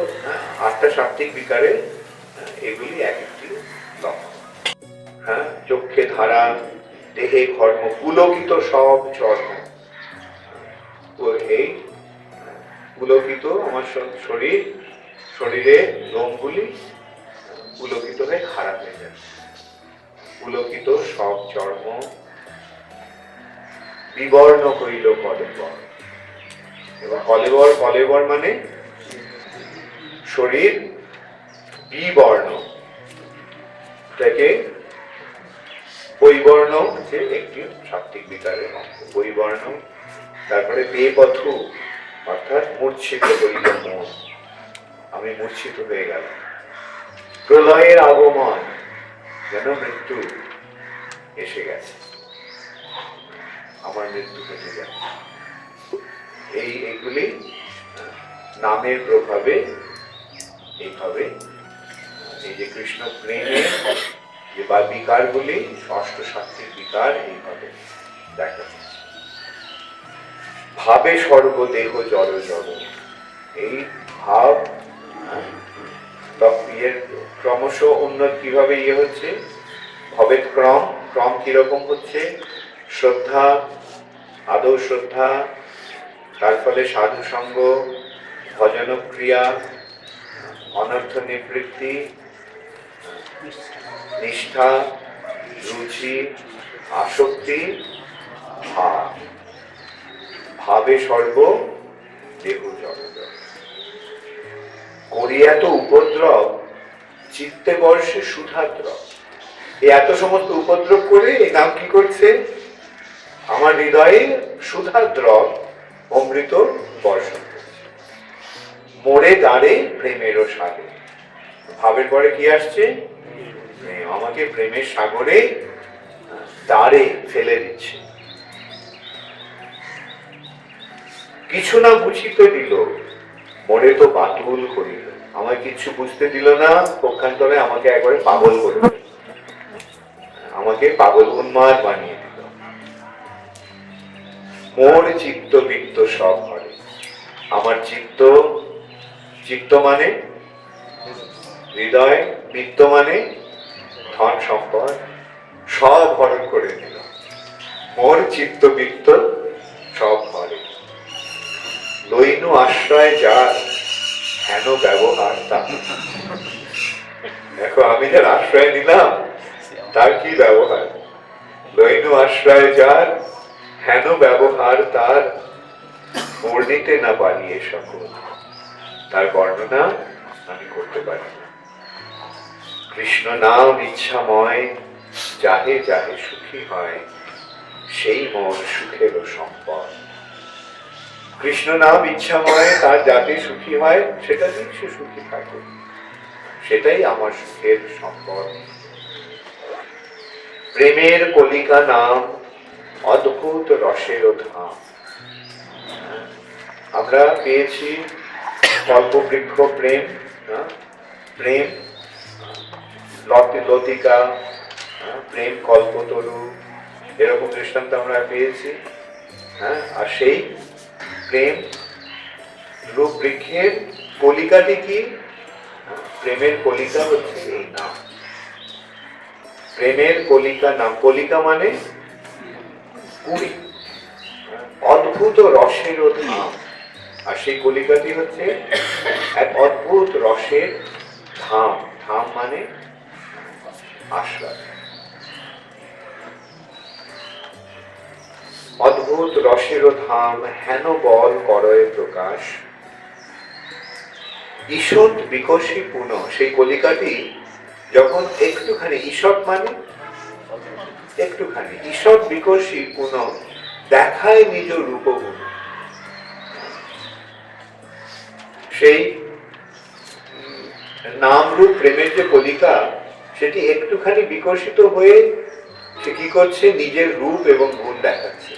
A: আটটা সাত্ত্বিক বিকারের এগুলি এক একটি লক্ষণ। হ্যাঁ, চোখে ধারা, দেহে ঘর্ম, পুলকিত সব চর্ম। তো এই পুলকিত আমার শরীরের লোমগুলি পুলকিত হয়ে খারাপ হয়ে যাচ্ছে। পুলকিত সব চর্ম, বিবর্ণ হইল কলেবর। এবার কলেবর মানে শরীর বিবর্ণ, এটাকে বৈবর্ণ হচ্ছে একটি সাত্ত্বিক বিকারের অঙ্গ, বৈবর্ণ। তারপরে বেপথু, অর্থাৎ মূর্ছিত হইল মন, আমি মূর্ছিত হয়ে গেলাম। প্রলয়ের আগমন, যেন মৃত্যু এসে গেছে, আমার মৃত্যু ঘটে যাচ্ছে। এইগুলি নামের প্রভাবে এইভাবে এই যে কৃষ্ণ প্রেমের যে বা বিকারগুলি, ষষ্ঠ সাত্ত্বিক বিকার, এইভাবে দেখা যাচ্ছে। ভাবে সর্বদেহ জড় জড়, এই ভাব ক্রমশ উন্নত কিভাবে হচ্ছে? ভবেদ ক্রম কিরকম হচ্ছে? শ্রদ্ধা, আদৌ শ্রদ্ধা, তার ফলে সাধু সঙ্গ, ভজন ক্রিয়া, অনর্থ নিবৃত্তি, নিষ্ঠা, রুচি, আসক্তি, ভাব। ভাবে সর্ব দেহ জড় জড়, করি এত উপদ্রব, চিত্তে বর্ষে সুধাদ্রব। এত সমস্ত উপদ্রব করে এই নাম কি করছে? আমার হৃদয়ে সুধার দ্রব অমৃত বর্ষণ করছে। মোড়ে দাঁড়ে প্রেমেরও সাগরে, ভাবের পরে কি আসছে? প্রেম। আমাকে প্রেমের সাগরে দাঁড়ে ফেলে দিচ্ছে। কিছু না বুঝিতে দিল, মোড়ে তো বাতুল করিল। আমায় কিছু বুঝতে দিল না, পক্ষান্তরে আমাকে একবারে পাগল করে দিল। আমাকে পাগল উন্মাদ বানিয়ে দিল। মোর চিত্ত বৃত্ত সব হরে, আমার চিত্ত, চিত্ত মানে হৃদয়, বৃত্ত মানে ধন সম্পদ, সব হরণ করে দিল। মোর চিত্ত বৃত্ত সব হরে, লইনু আশ্রয় যার হেন ব্যবহার তার। দেখো আমি যার আশ্রয় নিলাম তার কি ব্যবহার। লইনু আশ্রয় যার হেন ব্যবহার তার, বর্ণিতে না পারি এ সকল, তার বর্ণনা আমি করতে পারি না। কৃষ্ণ নাম ইচ্ছাময়, যাহে যাহে সুখী হয়, সেই মন সুখেরও সম্পদ। কৃষ্ণ নাম ইচ্ছাময়, তার যাতে সুখী হয় সেটা দিয়ে সে সুখী থাকে, সেটাই আমার সুখের সম্পদ। প্রেমের কলিকা নাম, অদ্ভুত রসের ধাম। আমরা পেয়েছি কল্পবৃক্ষ প্রেম, প্রেম লতিকা, প্রেম কল্পতরু, এরকম দৃষ্টান্ত আমরা পেয়েছি। হ্যাঁ, আর সেই প্রেম রূপ বৃক্ষের কলিকাটি কি? প্রেমের কলিকা হচ্ছে এই নাম। প্রেমের কলিকা নাম, কলিকা মানে কুড়ি, অদ্ভুত রসের ধাম। আর সেই কলিকাটি হচ্ছে এক অদ্ভুত রসের ধাম। ধাম মানে আশ্রয়। অদ্ভুত রসের ধাম, হেন বল করয়ে প্রকাশ। ঈষৎ বিকশী পুনঃ, সেই কলিকাটি যখন একটুখানি, ঈষৎ মানে একটুখানি, ঈষৎ বিকশী পুনঃ দেখায় নিজ রূপগুণ। সেই নাম রূপ প্রেমের যে কলিকা, সেটি একটুখানি বিকশিত হয়ে সে কি করছে? নিজের রূপ এবং গুণ দেখাচ্ছে।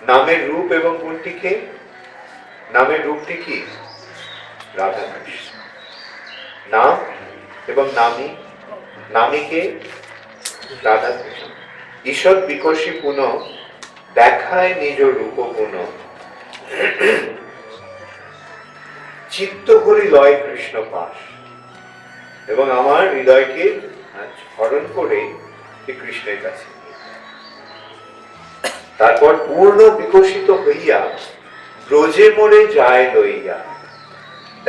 A: নামের রূপ এবং গুণটিকে, নামের রূপটি কি? রাধা কৃষ্ণ। নাম এবং নামী, নামীকে রাধা কৃষ্ণ। ঈষৎ বিকশী পুনঃ দেখায় নিজ রূপ গুণ। চিত্ত করি লয় কৃষ্ণ পাশ, এবং আমার হৃদয়কে হরণ করে কৃষ্ণের কাছে। তারপর পূর্ণ বিকশিত হইয়া ব্রজে মোরে যায় লইয়া,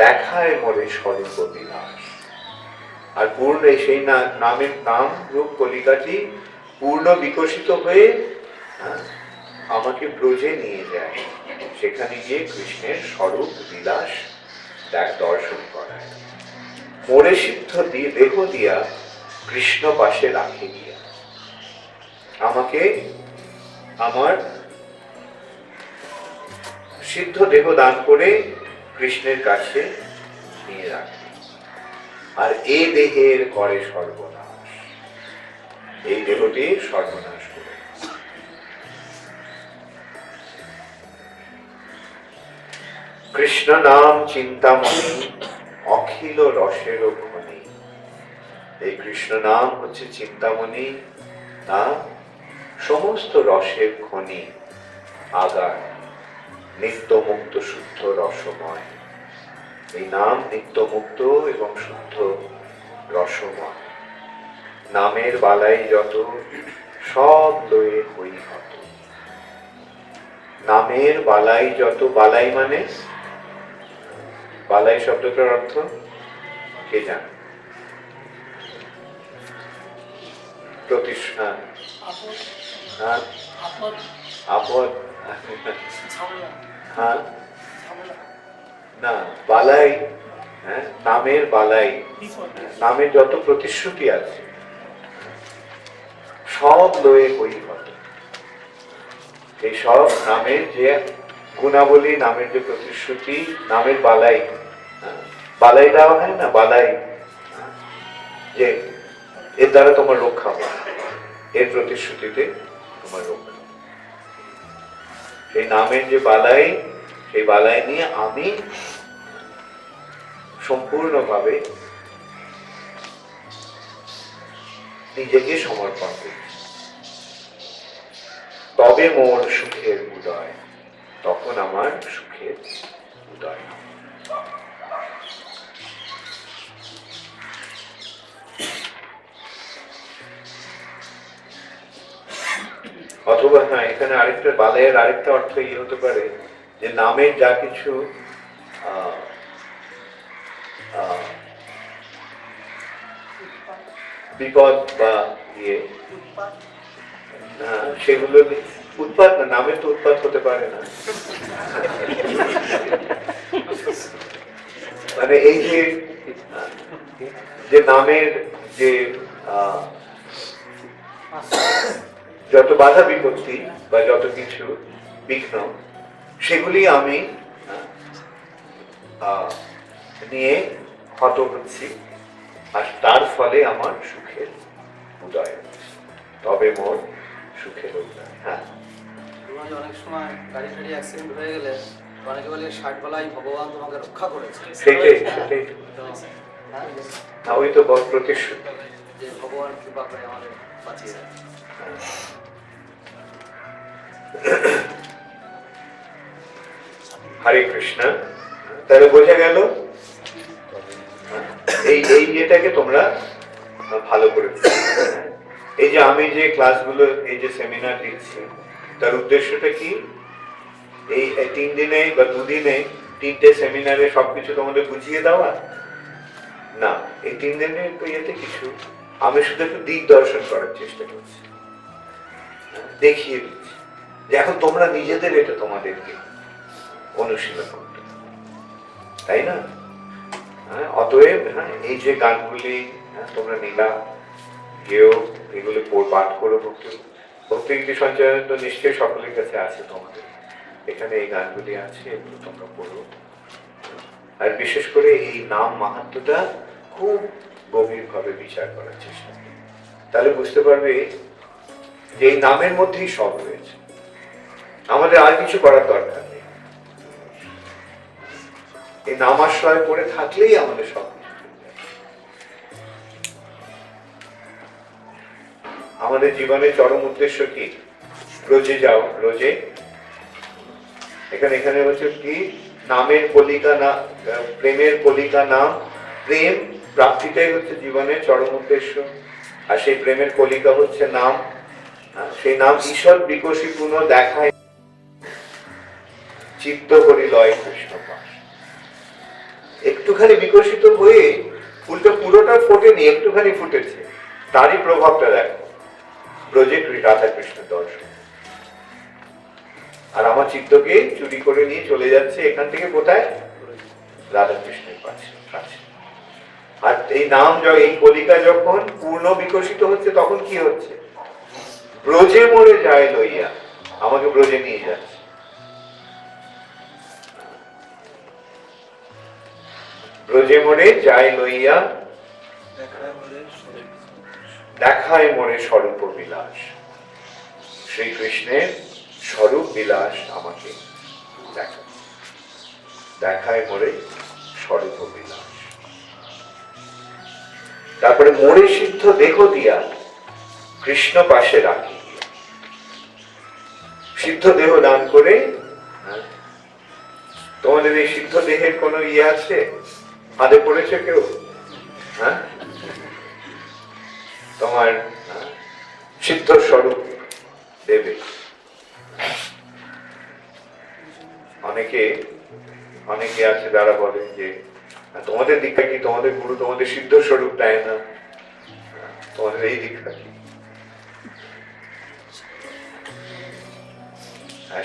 A: দেখায় মোরে স্বরূপ বিলাস। আর পূর্ণ সেই নামের নাম রূপ কলিকাটি পূর্ণ বিকশিত হয়ে আমাকে ব্রজে নিয়ে যায়, সেখানে গিয়ে কৃষ্ণের স্বরূপ বিলাস দর্শন করায়। মোরে সিদ্ধ দেহ দিয়া কৃষ্ণ পাশে রাখে দিয়া, আমাকে আমার সিদ্ধ দেহ দান করে কৃষ্ণের কাছে নিয়ে রাখে। আর এ দেহের করে সর্বনাশ, এই দেহটি সর্বনাশ করে। কৃষ্ণ নাম চিন্তামণি, অখিল রসের খনি। এই কৃষ্ণ নাম হচ্ছে চিন্তামণি, তা সমস্ত রসের খনি, আগার, নিত্য মুক্ত শুদ্ধ রসময়। এই নাম নিত্য মুক্ত এবং শুদ্ধ রসময়। নামের বালাই যত, সব লয়ে হই হত। নামের বালাই যত, বালাই মানে, বালাই শব্দটার অর্থ কে জানে? প্রতিষ্ঠান, আপদ, হ্যাঁ না, বালাই, হ্যাঁ, নামের বালাই, নামের যত প্রতিশ্রুতি আছে সব লয়ে হই হত। এই সব নামের যে গুণাবলী, নামের যে প্রতিশ্রুতি, নামের বালাই, বালাই দেওয়া হয় না, বালাই, যে এর দ্বারা তোমার রক্ষা হবে, এর প্রতিশ্রুতিতে তোমার রক্ষা। সেই নামের যে বালাই, সেই বালাই নিয়ে আমি সম্পূর্ণভাবে নিজেকে সমর্পণ করছি। তবে মোর সুখের উদয়, তখন আমার সুখের উদয়। অথবা হ্যাঁ, এখানে আরেকটা বালাইয়ের আরেকটা অর্থ এই হতে পারে যে নামের যা কিছু বিপদ বা ইয়ে, সেগুলো উৎপাদ না, নামের তো উৎপাদ হতে পারে না, মানে এই যে নামের যে যত বাধা বিপত্তি বা যত কিছু বিঘ্ন, সেগুলি আমি নিয়ে হত হচ্ছি, আর তার ফলে আমার সুখের উদয় হচ্ছে। তবে মোর সুখের উদয়। হ্যাঁ,
F: অনেক সময় গাড়ি টাড়ি অ্যাক্সিডেন্ট হয়ে গেলে অনেকে বলে 60 বেলায় ভগবান তোমাকে রক্ষা করেছে।
A: সেটাই সেটাই
F: তো, হ্যাঁ,
A: না, ওই তো বড় প্রতিশ্রুতি।
F: যে ভগবান কৃপা করে আমাদের বাঁচিয়ে দেয়।
A: হরে কৃষ্ণ। তাহলে বোঝা গেল এই ইয়েটাকে তোমরা ভালো করে, এই যে আমি যে ক্লাসগুলো, এই যে সেমিনার দিচ্ছি, তার উদ্দেশ্যটা কি? এই 3 দিনে বা 2 দিনে 3টে সেমিনারে সবকিছু তোমাদের বুঝিয়ে দেওয়া না। এই 3 দিনের ইয়েতে কিছু আমি শুধু একটু দিক দর্শন করার চেষ্টা করছি, দেখিয়ে দিচ্ছি যে এখন তোমরা নিজেদের এটা তোমাদেরকে অনুশীলন করতে, তাই না? অতএব এই যে গানগুলি তোমরা নিলা, গেও, এগুলো পাঠ করো। ভক্তিগীতি সঞ্চয় তো নিশ্চয়ই সকলের কাছে আছে, তোমাদের এখানে এই গানগুলি আছে, এগুলো তোমরা পড়ো। আর বিশেষ করে এই নাম মাহাত্ম্যটা খুব গভীরভাবে বিচার করার চেষ্টা করো, তাহলে বুঝতে পারবে যে এই নামের মধ্যেই সব রয়েছে, আমাদের আর কিছু করার দরকার নেই। এই নামাশ্রয় পড়ে থাকলেই আমাদের সব কিছু। আমাদের জীবনের চরম উদ্দেশ্য কি? রোজে যাও, রোজে এখানে হচ্ছে কি, নামের কলিকা না, প্রেমের কলিকা নাম, প্রেম প্রাপ্তিটাই হচ্ছে জীবনের চরম উদ্দেশ্য। আর সেই প্রেমের কলিকা হচ্ছে নাম, সেই নাম ঈশ্বর বিকশিপুন দেখায়, চিত্ত করি লয় কৃষ্ণ পাশ। একটুখানি বিকশিত হয়ে ফুলটা পুরোটা ফোটেনি, একটুখানি ফুটেছে, তারই প্রভাবটা দেখো ব্রজে রাধা কৃষ্ণ দর্শন। আর আমার চিত্তকে চুরি করে নিয়ে চলে যাচ্ছে এখান থেকে কোথায়? রাধা কৃষ্ণের কাছে। আর এই নাম, এই কলিকা যখন পূর্ণ বিকশিত হচ্ছে, তখন কি হচ্ছে? ব্রজে মোড়ে যায় লইয়া, আমাকে ব্রজে নিয়ে যাচ্ছে। ব্রজে মোড়ে যায় লইয়া, দেখায় মোড়ে স্বরূপ বিলাস। শ্রীকৃষ্ণের স্বরূপ বিলাস আমাকে দেখায় মোড়ে স্বরূপ বিলাস। তারপরে মোড়ে সিদ্ধ দেহ দিয়া কৃষ্ণ পাশে রাখি, সিদ্ধ দেহ দান করে। তোমাদের এই সিদ্ধ দেহের কোন ইয়ে আছে? হাতে পড়েছে কেউ? হ্যাঁ, তোমার সিদ্ধ স্বরূপ দেবে। অনেকে আছে যারা বলে যে তোমাদের দীক্ষা কি, তোমাদের গুরু তোমাদের সিদ্ধ স্বরূপ দেয় না, তোমাদের এই দীক্ষা কি?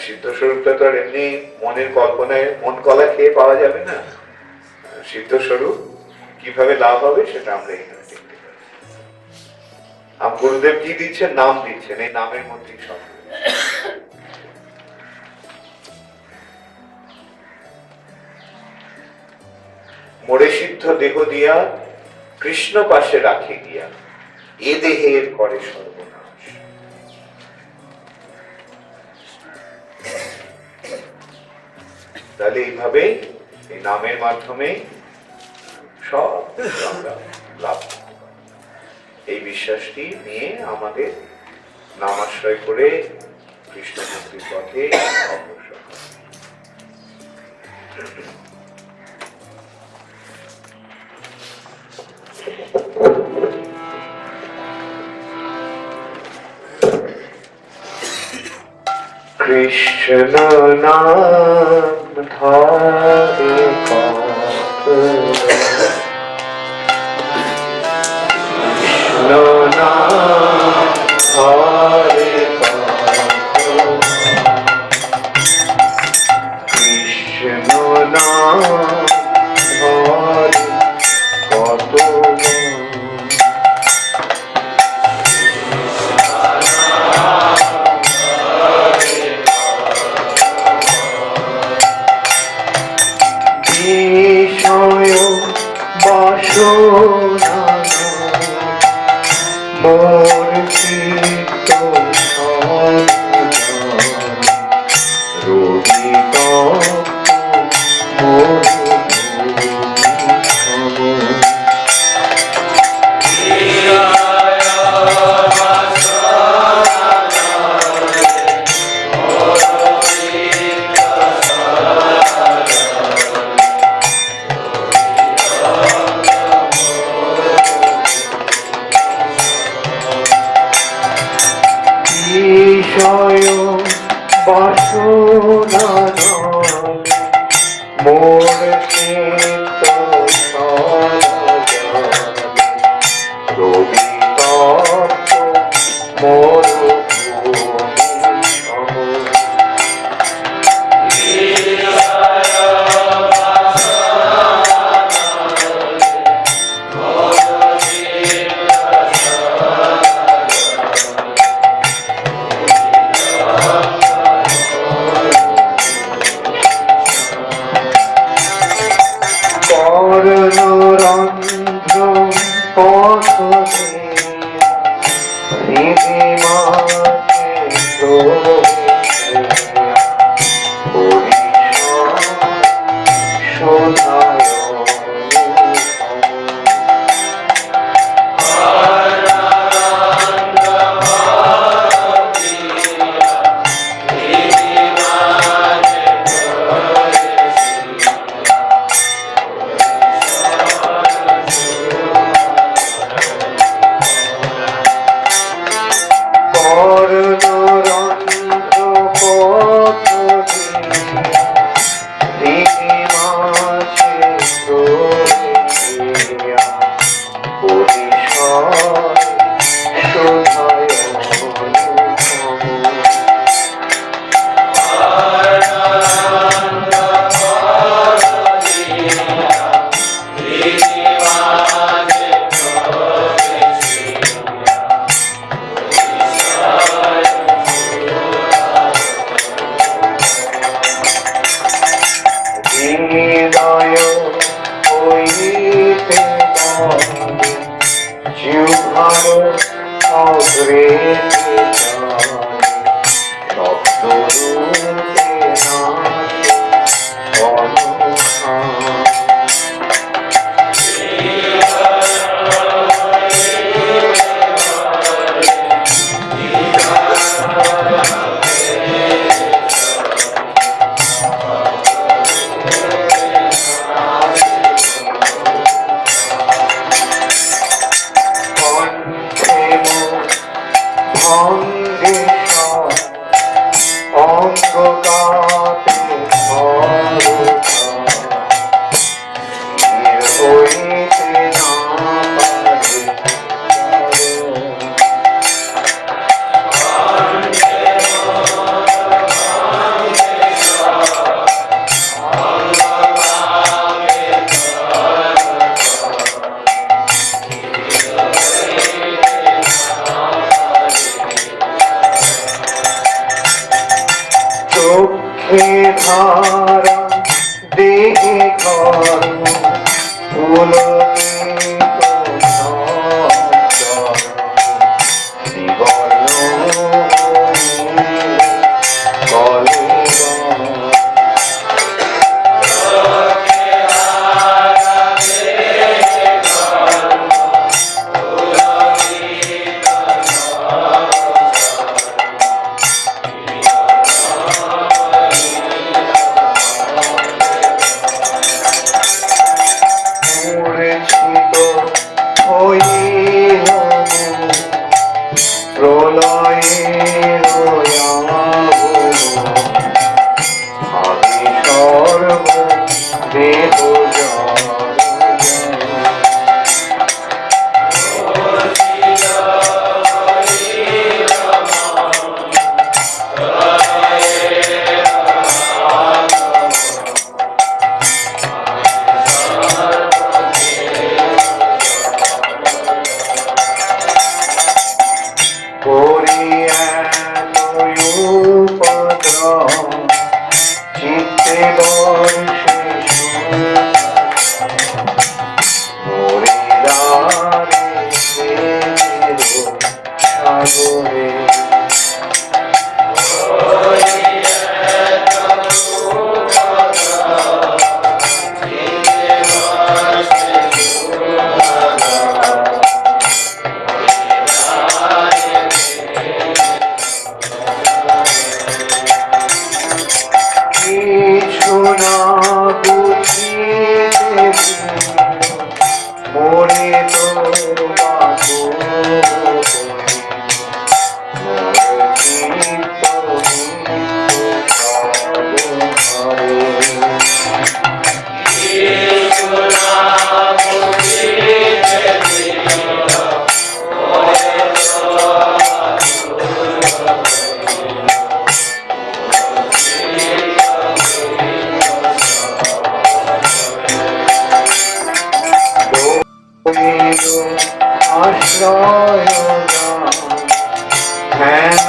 A: সিদ্ধ স্বরূপটা তো আর এমনি মনের কল্পনায় মন কলা খেয়ে পাওয়া যাবে না। সিদ্ধ স্বরূপ কিভাবে লাভ হবে সেটা আমরা এখানে দেখতে পাই। গুরুদেব কি দিচ্ছেন? নাম দিচ্ছেন, এই নামের মধ্যেই সব। মোরে সিদ্ধ দেহ দিয়া কৃষ্ণ পাশে রাখে গিয়া এ দেহের করে সর্বনাশ। তাহলে এইভাবে এই নামের মাধ্যমে সব আমরা লাভ করতে পারি। এই বিশ্বাসটি নিয়ে আমাদের নামাশ্রয় করে কৃষ্ণ ভক্তির পথে অগ্রসর হওয়া। কৃষ্ণ নাম ধরে কৃষ্ণ নাম ধরে কৃষ্ণ নাম ধরে কত বিষয় বাসনা মোর চিত্ত রোহিত মোর বিষয় বাসনা মোর চিত্ত রবিত মোর রন্ধ্র পথ ধারা দেহে কর্ম আশ্রয় ধ্যান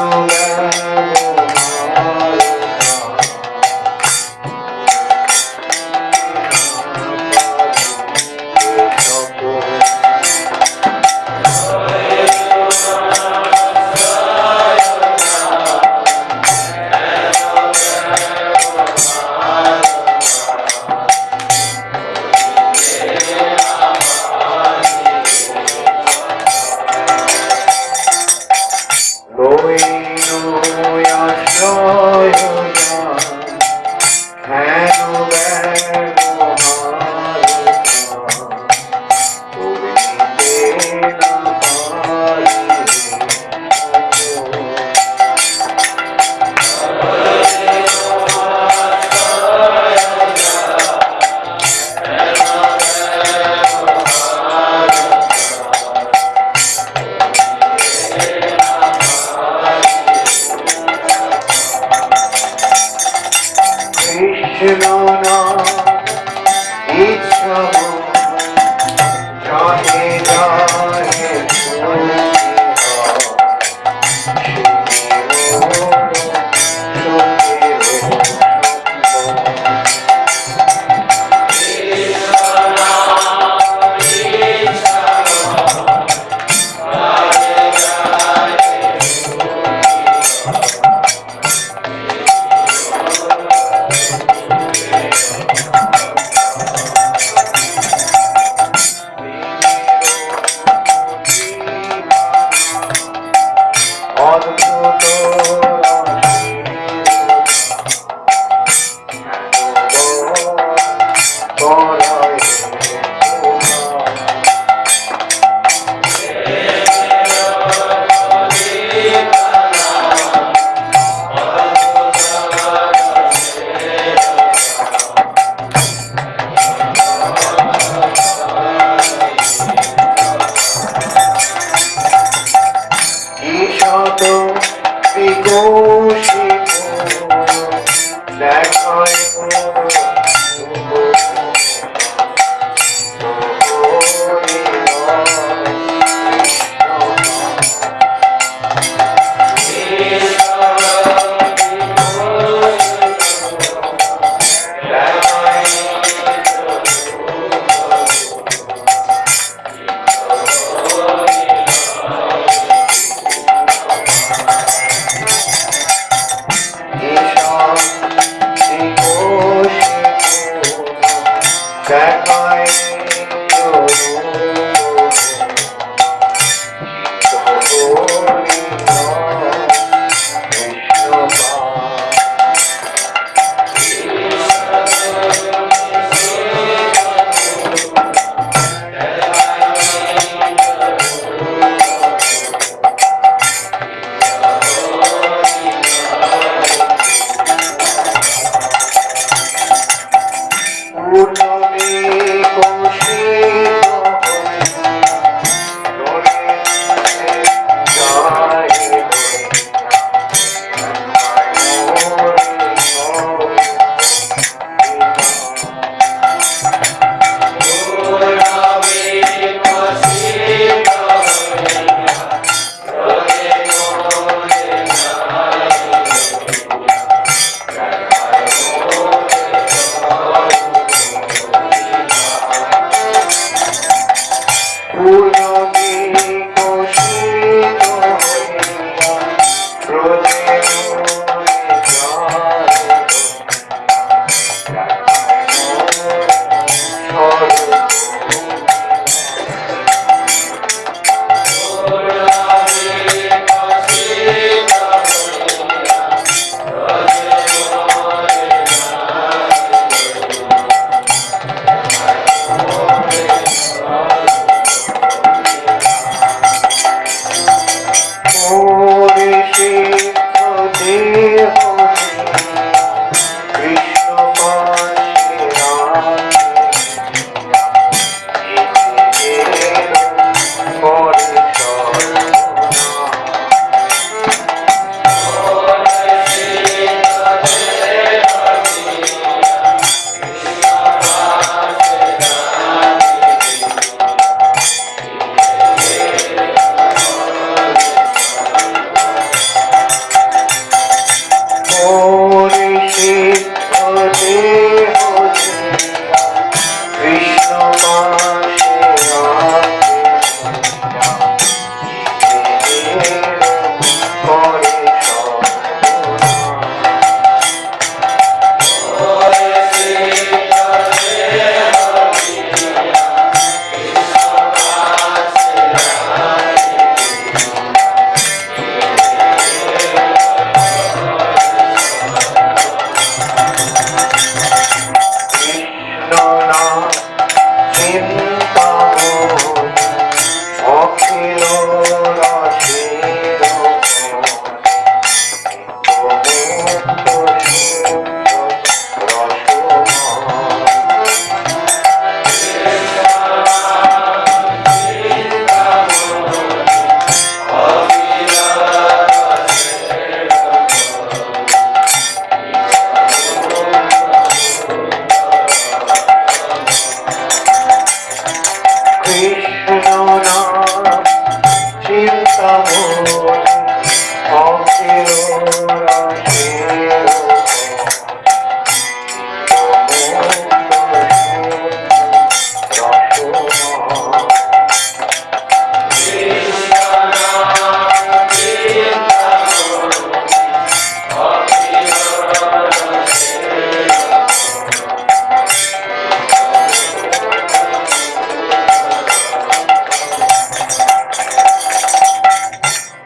A: লইল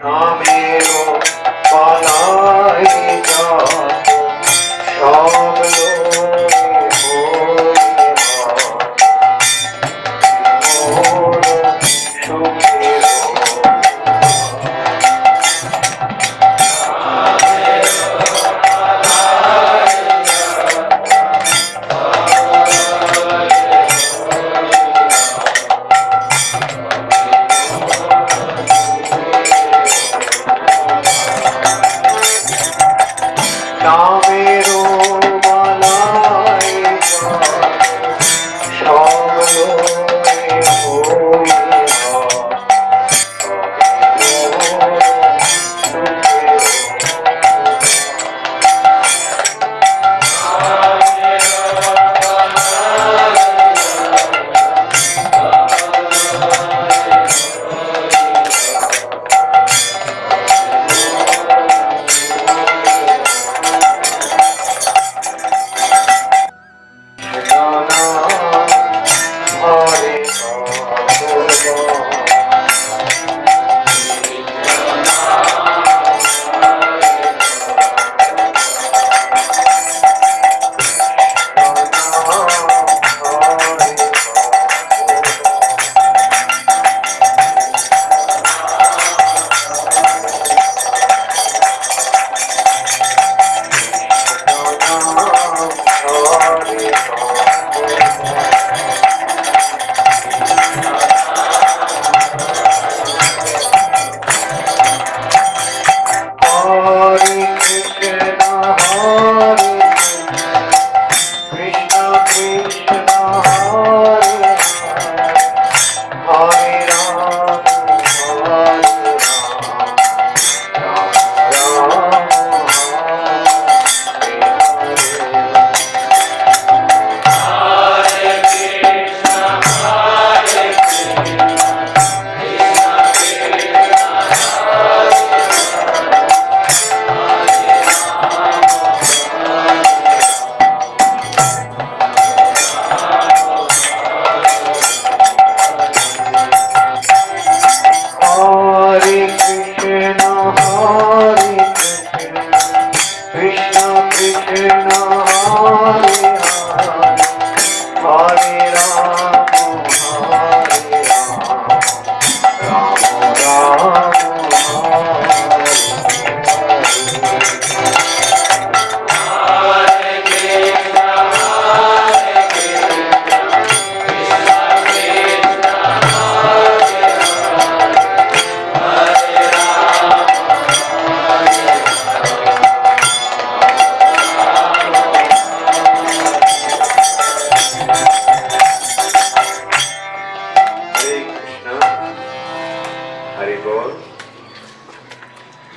A: নামেরও পালাই যাত সব লয়ে মোর সুখের নামেরও মালাই যাত সব লয়ে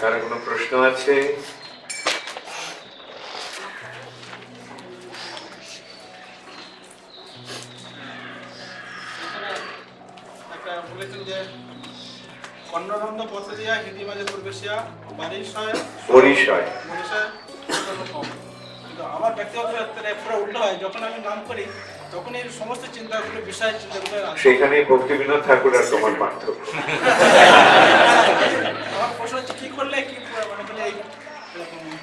A: কারো কোনো প্রশ্ন আছে?
C: বলেছেন যে কর্ণরন্ধ পথে দিয়া হিন্দি মাঝে প্রবেশিয়া বারিশয়
A: পরিচয়
C: কিন্তু আমার ব্যক্তিগত ক্ষেত্রে পুরো উল্টো হয়, যখন আমি নাম করি তখন এই সমস্ত চিন্তাগুলো বিষয় চিন্তাগুলো আসে।
A: সেখানে ভক্তিবিনোদ ঠাকুর আর তোমার পার্থক্য।
C: আমার প্রশ্ন হচ্ছে কি করলে কি মানে হলে এই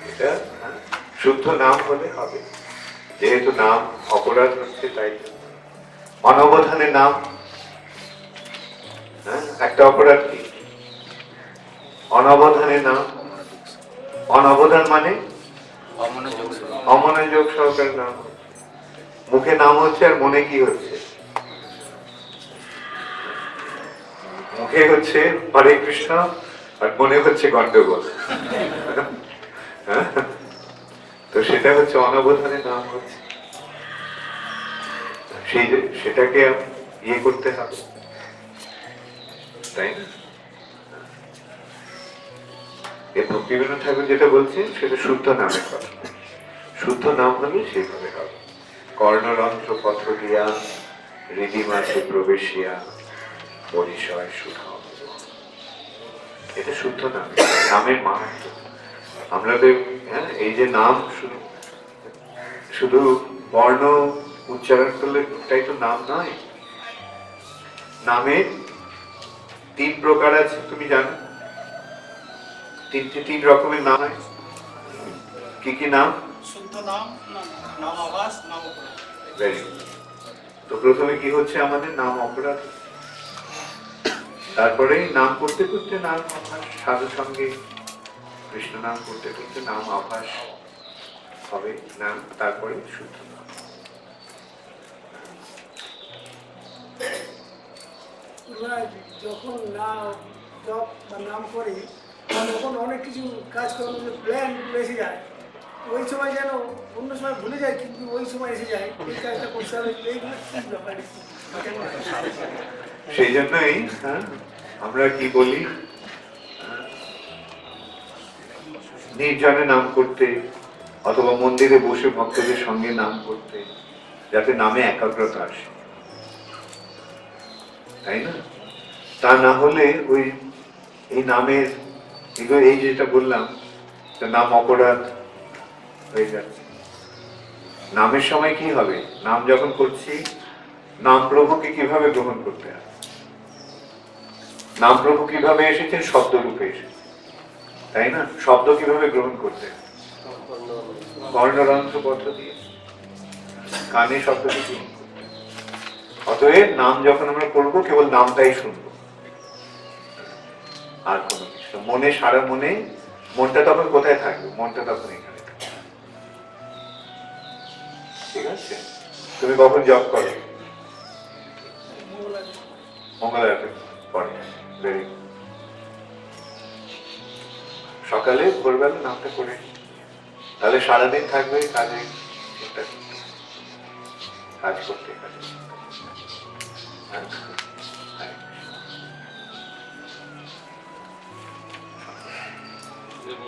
A: এটা শুদ্ধ নাম হলে হবে, যেহেতু নাম অপরাধ হচ্ছে তাই অনবধানে নাম। হ্যাঁ, একটা অপরাধ কি? অনবধানে নাম। অনবধান মানে অমনোযোগ সহকারে নাম। মুখে নাম হচ্ছে আর মনে কি হচ্ছে? মুখে হচ্ছে হরে কৃষ্ণ আর মনে হচ্ছে গন্ডগোল। তো সেটা হচ্ছে অনবধানে নাম হচ্ছে, সেটাকে ইয়ে করতে হবে, তাই না? এই ভক্তিবিনোদ ঠাকুর যেটা বলছেন সেটা শুদ্ধ নামের কথা। শুদ্ধ নাম হলে সেইভাবে হবে। কর্ণরন্ধ্র পথ দিয়া হৃদি মাঝে প্রবেশিয়া পরিচয় সুখ। এটা শুদ্ধ নাম, নামের মাহাত্ম্য। আমাদের এই যে নাম শুধু বর্ণ উচ্চারণ করলে তাই তো নাম নয়। নামের 3 প্রকার আছে, তুমি জানো? 3 রকমের নাম হয়। কি কি নাম?
C: শুদ্ধ নাম, নাম আভাস, নাম অপরাধ।
A: Very good. তো প্রথমে কি হচ্ছে আমাদের নাম অপরাধ, তারপরে নাম করতে করতে নাম আভাস, সাধু সঙ্গে কৃষ্ণ নাম করতে করতে নাম আভাস হবে, নাম তারপরে শুদ্ধ নাম।
D: আমরা যখন জপ বা নাম করি তখন অনেক কিছু কাজকর্ম প্ল্যান এসে যায়, ওই সময় যেন অন্য সময় ভুলে যায়, কিন্তু ওই সময় এসে যায় এই কাজটা করতে হবে, এইগুলো কি ব্যাপার?
A: সেই জন্যই আমরা কি বলি, নির্জনে নাম করতে অথবা মন্দিরে বসে ভক্তদের সঙ্গে নাম করতে, যাতে নামে একাগ্রতা আসে, তাই না? তা না হলে ওই এই নামের এই যেটা বললাম, নাম অপরাধ হয়ে যাচ্ছে। নামের সময় কি হবে, নাম যখন করছি নাম প্রভুকে কিভাবে গ্রহণ করতে হবে, নাম প্রভু কিভাবে এসেছেন, শব্দ রূপে এসেছেন, তাই না? শব্দ কিভাবে গ্রহণ করতে হবে, বর্ণরন্ধ্র পথ দিয়ে কানে শব্দটি গ্রহণ করতে হবে। অতএব নাম যখন আমরা করবো কেবল নামটাই শুনবো, আর কোনো কিছু মনে, সারা মনে, মনটা তখন কোথায় থাকবে, মনটা তখন এখানে থাকবে। ঠিক আছে? তুমি কখন জব করো? মঙ্গলবার পরে। Very good. সকালে ভোরবেলা নামটা করে, তাহলে সারাদিন থাকবে কাজে, চিন্তা করতে, কাজ করতে, কাজে।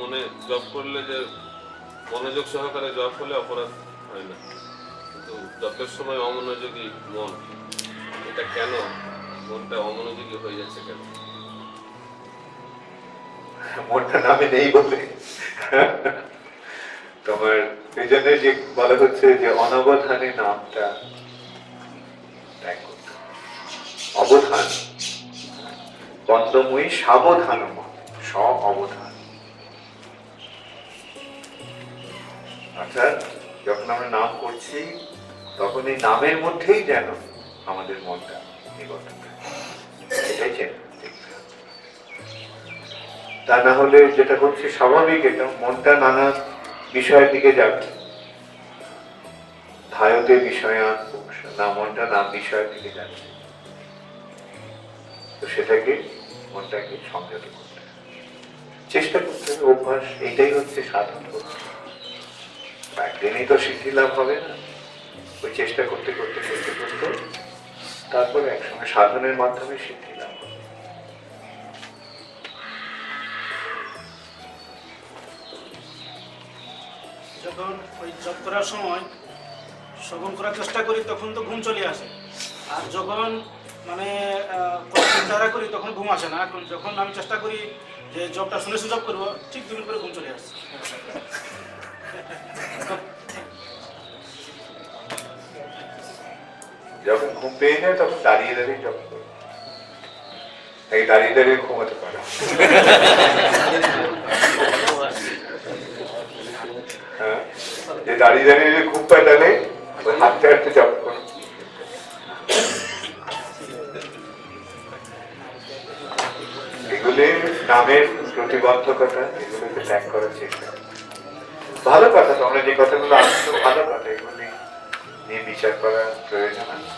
G: মনে জব করলে যে মনোযোগ সহকারে জব করলে অপরাধ হয় না, কিন্তু জবের সময় অমনোযোগী মন, এটা কেন মনটা অমনোযোগী হয়ে যাচ্ছে কেন?
A: মনটা নামে নেই বলে তোমার এই জন্য যে বলা হচ্ছে যে অনবধানে নামটা ত্যাগ করতে, অবধান বন্ধময়ী সাবধান, সব অবধান। অর্থাৎ যখন আমরা নাম করছি তখন এই নামের মধ্যেই যেন আমাদের মনটা নিবদ্ধ থাকে, এটাই চেষ্টা। তা না হলে যেটা হচ্ছে স্বাভাবিক, এটা মনটা নানা বিষয়ের দিকে যাবে, ধায়তে বিষয়ান না, মনটা না বিষয়ের দিকে যাচ্ছে, তো সেটাকে মনটাকে সংযত করতে হবে, চেষ্টা করতে হবে, অভ্যাস। এইটাই হচ্ছে সাধন করতে। একদিনই তো সিদ্ধি লাভ হবে না, ওই চেষ্টা করতে করতে করতে করতে তারপরে একসঙ্গে সাধনের মাধ্যমে সিদ্ধি লাভ হবে।
C: যখন ওই জব করার সময় শ্রবণ করার চেষ্টা করি তখন তো ঘুম চলে আসে, আর যখন মানে চিন্তাধারা করি তখন ঘুম আসে না। এখন যখন আমি চেষ্টা করি যে জবটা শুনে জব করবো, ঠিক 2 মিনিট পরে ঘুম চলে আসছে।
A: যখন ঘুম পেয়ে যায় তখন দাঁড়িয়ে দাঁড়িয়ে জব করো, এই দাঁড়িয়ে দাঁড়িয়ে ঘুমাতে পারো। হ্যাঁ, যে দাঁড়িয়ে দাঁড়িয়ে ঘুম পায় তাহলে হাঁটতে হাঁটতে জব করো। এগুলি নামের প্রতিবন্ধকতা, এগুলোকে ত্যাগ করার চেষ্টা। ভালো কথা, তোমরা যে কথাগুলো আসছো ভালো কথা, এগুলি নিয়ে বিচার করার প্রয়োজন আছে।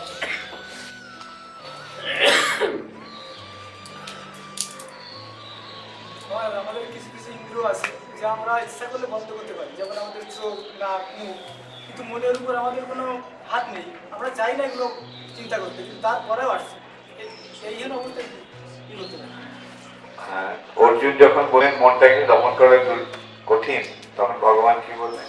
D: আমাদের কিছু কিছু ইন্দ্রিয় আছে যা আমরা ইচ্ছা করলে বন্ধ করতে পারি, যেমন আমাদের চোখ, নাক, মুখ, কিন্তু মনের উপর আমাদের কোনো হাত নেই। আমরা চাই না এগুলো চিন্তা করতে, কিন্তু তারপরেও আসছে। এই জন্য অবস্থায় কি করতে পারি?
A: অর্জুন যখন বলেন মনটাকে দমন করা কঠিন, তখন ভগবান কি বললেন?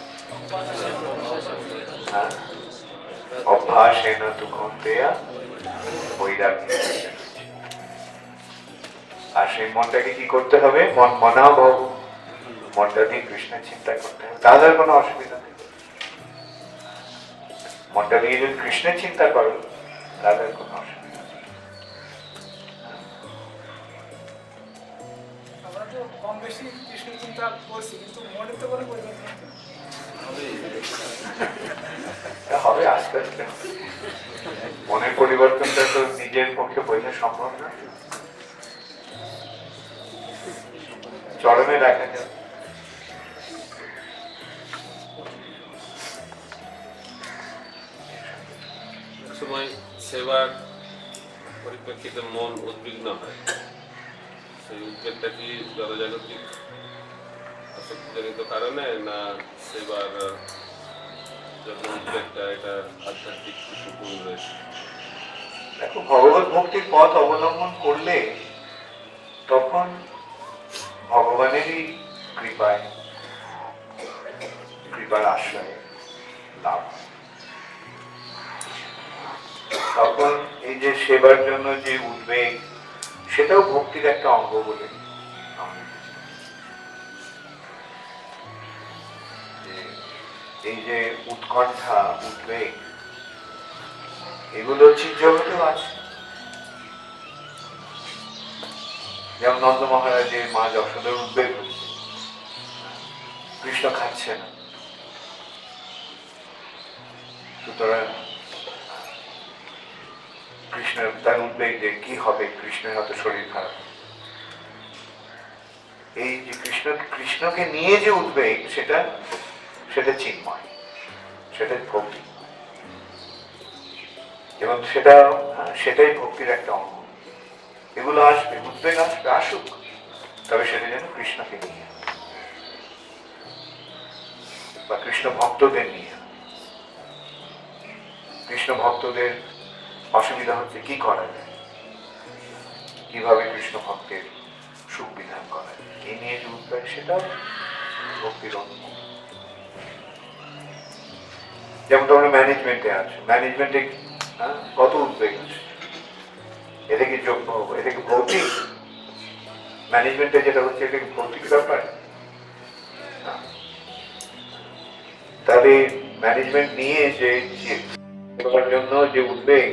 A: অভ্যাসেন তু কৌন্তেয়া বৈরাগ্যেন। আর সেই মনটাকে কি করতে হবে? মন মনা ভব, মনটা দিয়ে কৃষ্ণের চিন্তা করতে হবে, তাহলে আর কোনো অসুবিধা নেই। মনটা দিয়ে যদি কৃষ্ণের চিন্তা করো তাহলে আর কোনো অসুবিধা নেই।
D: আমরা তো কম বেশি কৃষ্ণ চিন্তা করছি, কিন্তু মনে তো কোনো পরিবর্তন হচ্ছে না।
A: তা হবে আস্তে আস্তে। মনের পরিবর্তনটা তো নিজের পক্ষে বোঝা সম্ভব না, চরমে দেখা যায়।
G: সময় সেবার পরিপ্রেক্ষিতে মন উদ্বিগ্ন হয়, সেই উদ্বেগটা কি জড়জাগতিক আসক্তিজনিত কারণে, না সেবার যত উদ্বেগটা এটা আধ্যাত্মিক কিছু গুণ রয়েছে?
A: দেখো, ভগবত ভক্তির পথ অবলম্বন করলে তখন ভগবানেরই কৃপায়, কৃপার আশ্রয়ে লাভ। তখন এই যে সেবার জন্য যে উদ্বেগ, সেটাও ভক্তির একটা অঙ্গ বলে আমি বুঝি। এই যে উৎকণ্ঠা, উদ্বেগ, এগুলো চিৎ জগতেও আছে। যেমন নন্দ মহারাজের মা যশোদার উদ্বেগ হচ্ছে, কৃষ্ণ খাচ্ছে না, সুতরাং কৃষ্ণের তার উদ্বেগ যে কি হবে, কৃষ্ণের হয়তো শরীর খারাপ। এই যে কৃষ্ণকে নিয়ে যে উদ্বেগ, সেটা চিন্ময়, সেটা ভক্তি, এবং সেটাই ভক্তির একটা অঙ্গ। এগুলো আসবে, উদ্বেগ আসবে, আসুক, তবে সেটা যেন কৃষ্ণকে নিয়ে বা কৃষ্ণ ভক্তদের নিয়ে। কৃষ্ণ ভক্তদের অসুবিধা হচ্ছে, কি করা যায়, কিভাবে কৃষ্ণ ভক্তের সুখ বিধান করা যায়, এই নিয়ে যে উদ্বেগ, সেটাও ভক্তির অঙ্গ। যেমন তোমরা ম্যানেজমেন্টে আছো, ম্যানেজমেন্টে কত উদ্বেগ আছে, এটা কি যোগ্য, এটা কি ভৌতিক? ম্যানেজমেন্টে যেটা হচ্ছে, এটা কি ভৌতিক ব্যাপার? তাহলে ম্যানেজমেন্ট নিয়ে যে জন্য যে উদ্বেগ,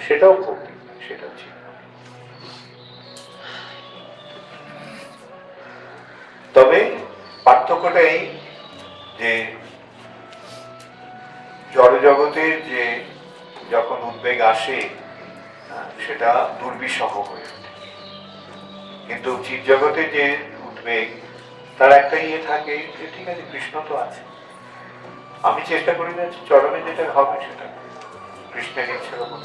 A: সেটাও ভৌতিক, সেটা ছিল। তবে পার্থক্যটা এই যে জড়জগতের যে যখন উদ্বেগ আসে, সেটা দুর্বিষহ হয়ে ওঠে, কিন্তু চিৎ জগতে যে উদ্বেগ, তার একটা ইয়ে থাকে যে ঠিক আছে, কৃষ্ণ তো আছে, আমি চেষ্টা করে যাচ্ছি, চরমে যেটা হবে সেটা কৃষ্ণের ইচ্ছার উপর।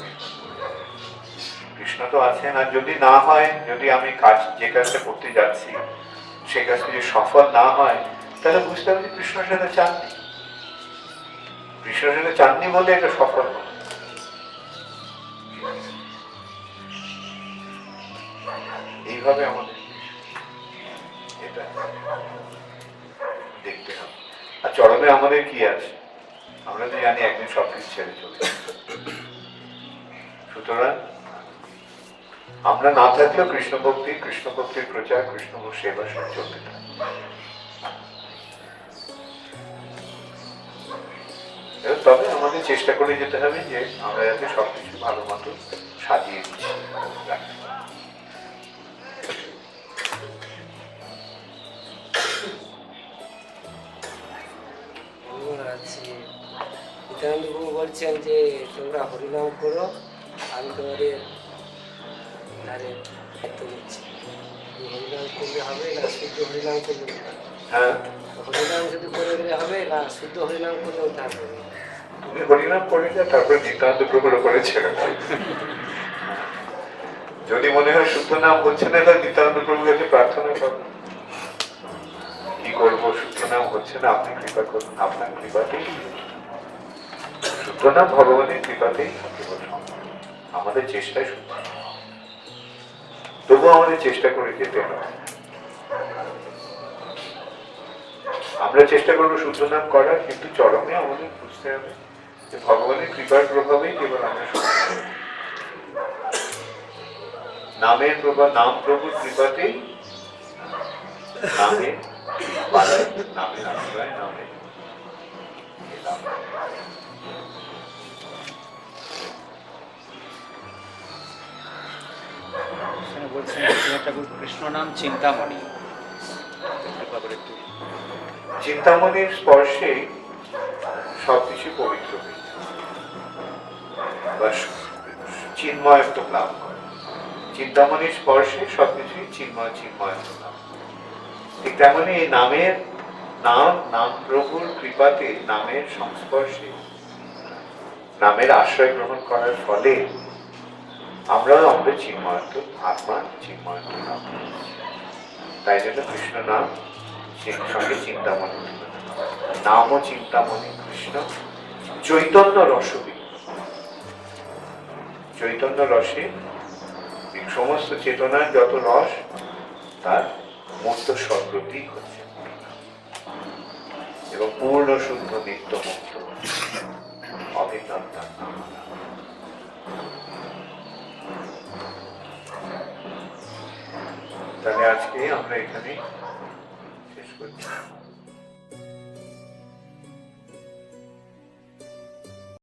A: কৃষ্ণ তো আছেন, আর যদি না হয়, যদি আমি যে কাজটা করতে যাচ্ছি সে কাজটা যদি সফল না হয়, তাহলে বুঝতে হবে যে কৃষ্ণ সেটা চাননি, কৃষ্ণ সেটা চাননি বলে এটা সফল হল। এইভাবে আমাদের এটা দেখতে হবে। আর চরমে আমাদের কি আছে? আমরা তো জানি একদিন সবকিছু ছেড়ে চলে যাবে। সুতরাং আমরা না থাকলেও কৃষ্ণ ভক্তির প্রচার, কৃষ্ণ সেবা সব চলতে থাকে। তবে আমাদের চেষ্টা করে যেতে হবে যে আমরা যাতে সবকিছু ভালো মতো সাজিয়ে দিচ্ছি।
H: নিত্যানন্দ প্রভু বলছেন যে তোমরা হরিনাম করো, আমি তোমাদের ধারে দায়িত্ব নিচ্ছি। হরিনাম করলে হবে না শুদ্ধ হরিনাম করলে হবে?
A: হ্যাঁ,
H: হরিনাম শুধু করে দিলে হবে না, শুদ্ধ হরিনাম করলে উদ্ধার হবে।
A: তুমি হরিনাম করে যা, তারপরে নিত্যানন্দ প্রভুর উপরে ছেড়ে দাও। যদি মনে হয় শুদ্ধ নাম হচ্ছে না, তাহলে নিত্যানন্দ প্রভুর কাছে প্রার্থনা করো, কি করবো, শুদ্ধ নাম হচ্ছে না, আপনি কৃপা করুন, আপনার কৃপাতেই শুদ্ধ নাম, ভগবানের কৃপাতেই কেবল সম্ভব। আমাদের চেষ্টায় শুদ্ধ, তবুও আমাদের চেষ্টা করে যেতে হবে। আমরা চেষ্টা করবো শুদ্ধ নাম করার, কিন্তু চরমে আমাদের বুঝতে হবে যে ভগবানের কৃপার প্রভাবেই কেবল আমরা শুদ্ধ। নামের প্রভা, নাম প্রভুর কৃপাতেই নামে পালায়, নামের আশ্রয়, নামে এলাম।
I: এখানে বলছেন রবীন্দ্রনাথ ঠাকুর কৃষ্ণ নাম চিন্তামণি, ব্যাপারে একটু
A: চিন্তামণির স্পর্শে সবকিছু পবিত্র হয়ে যায় বা চিন্ময়ত্ব লাভ করে। চিন্তামণির স্পর্শে সবকিছুই চিন্ময়ত্ব লাভ করে। ঠিক তেমনি এই নামের নাম প্রভুর কৃপাতে, নামের সংস্পর্শে, নামের আশ্রয় গ্রহণ করার ফলে আমরাও আমাদের চিন্ময়ত্ব, আত্মার চিন্ময়ত্ব লাভ করেছি। তাই জন্য কৃষ্ণ নাম সেই সঙ্গে চিন্তামণি, নামও চিন্তামণি কৃষ্ণ, চৈতন্য রসবি, চৈতন্য রসে সমস্ত চেতনার যত রস তার মূর্ত স্বপ্রতীক হচ্ছে এবং পূর্ণ শুদ্ধ নিত্য মুক্ত অভিজ্ঞান তার নাম। তাহলে আজকে আমরা এখানে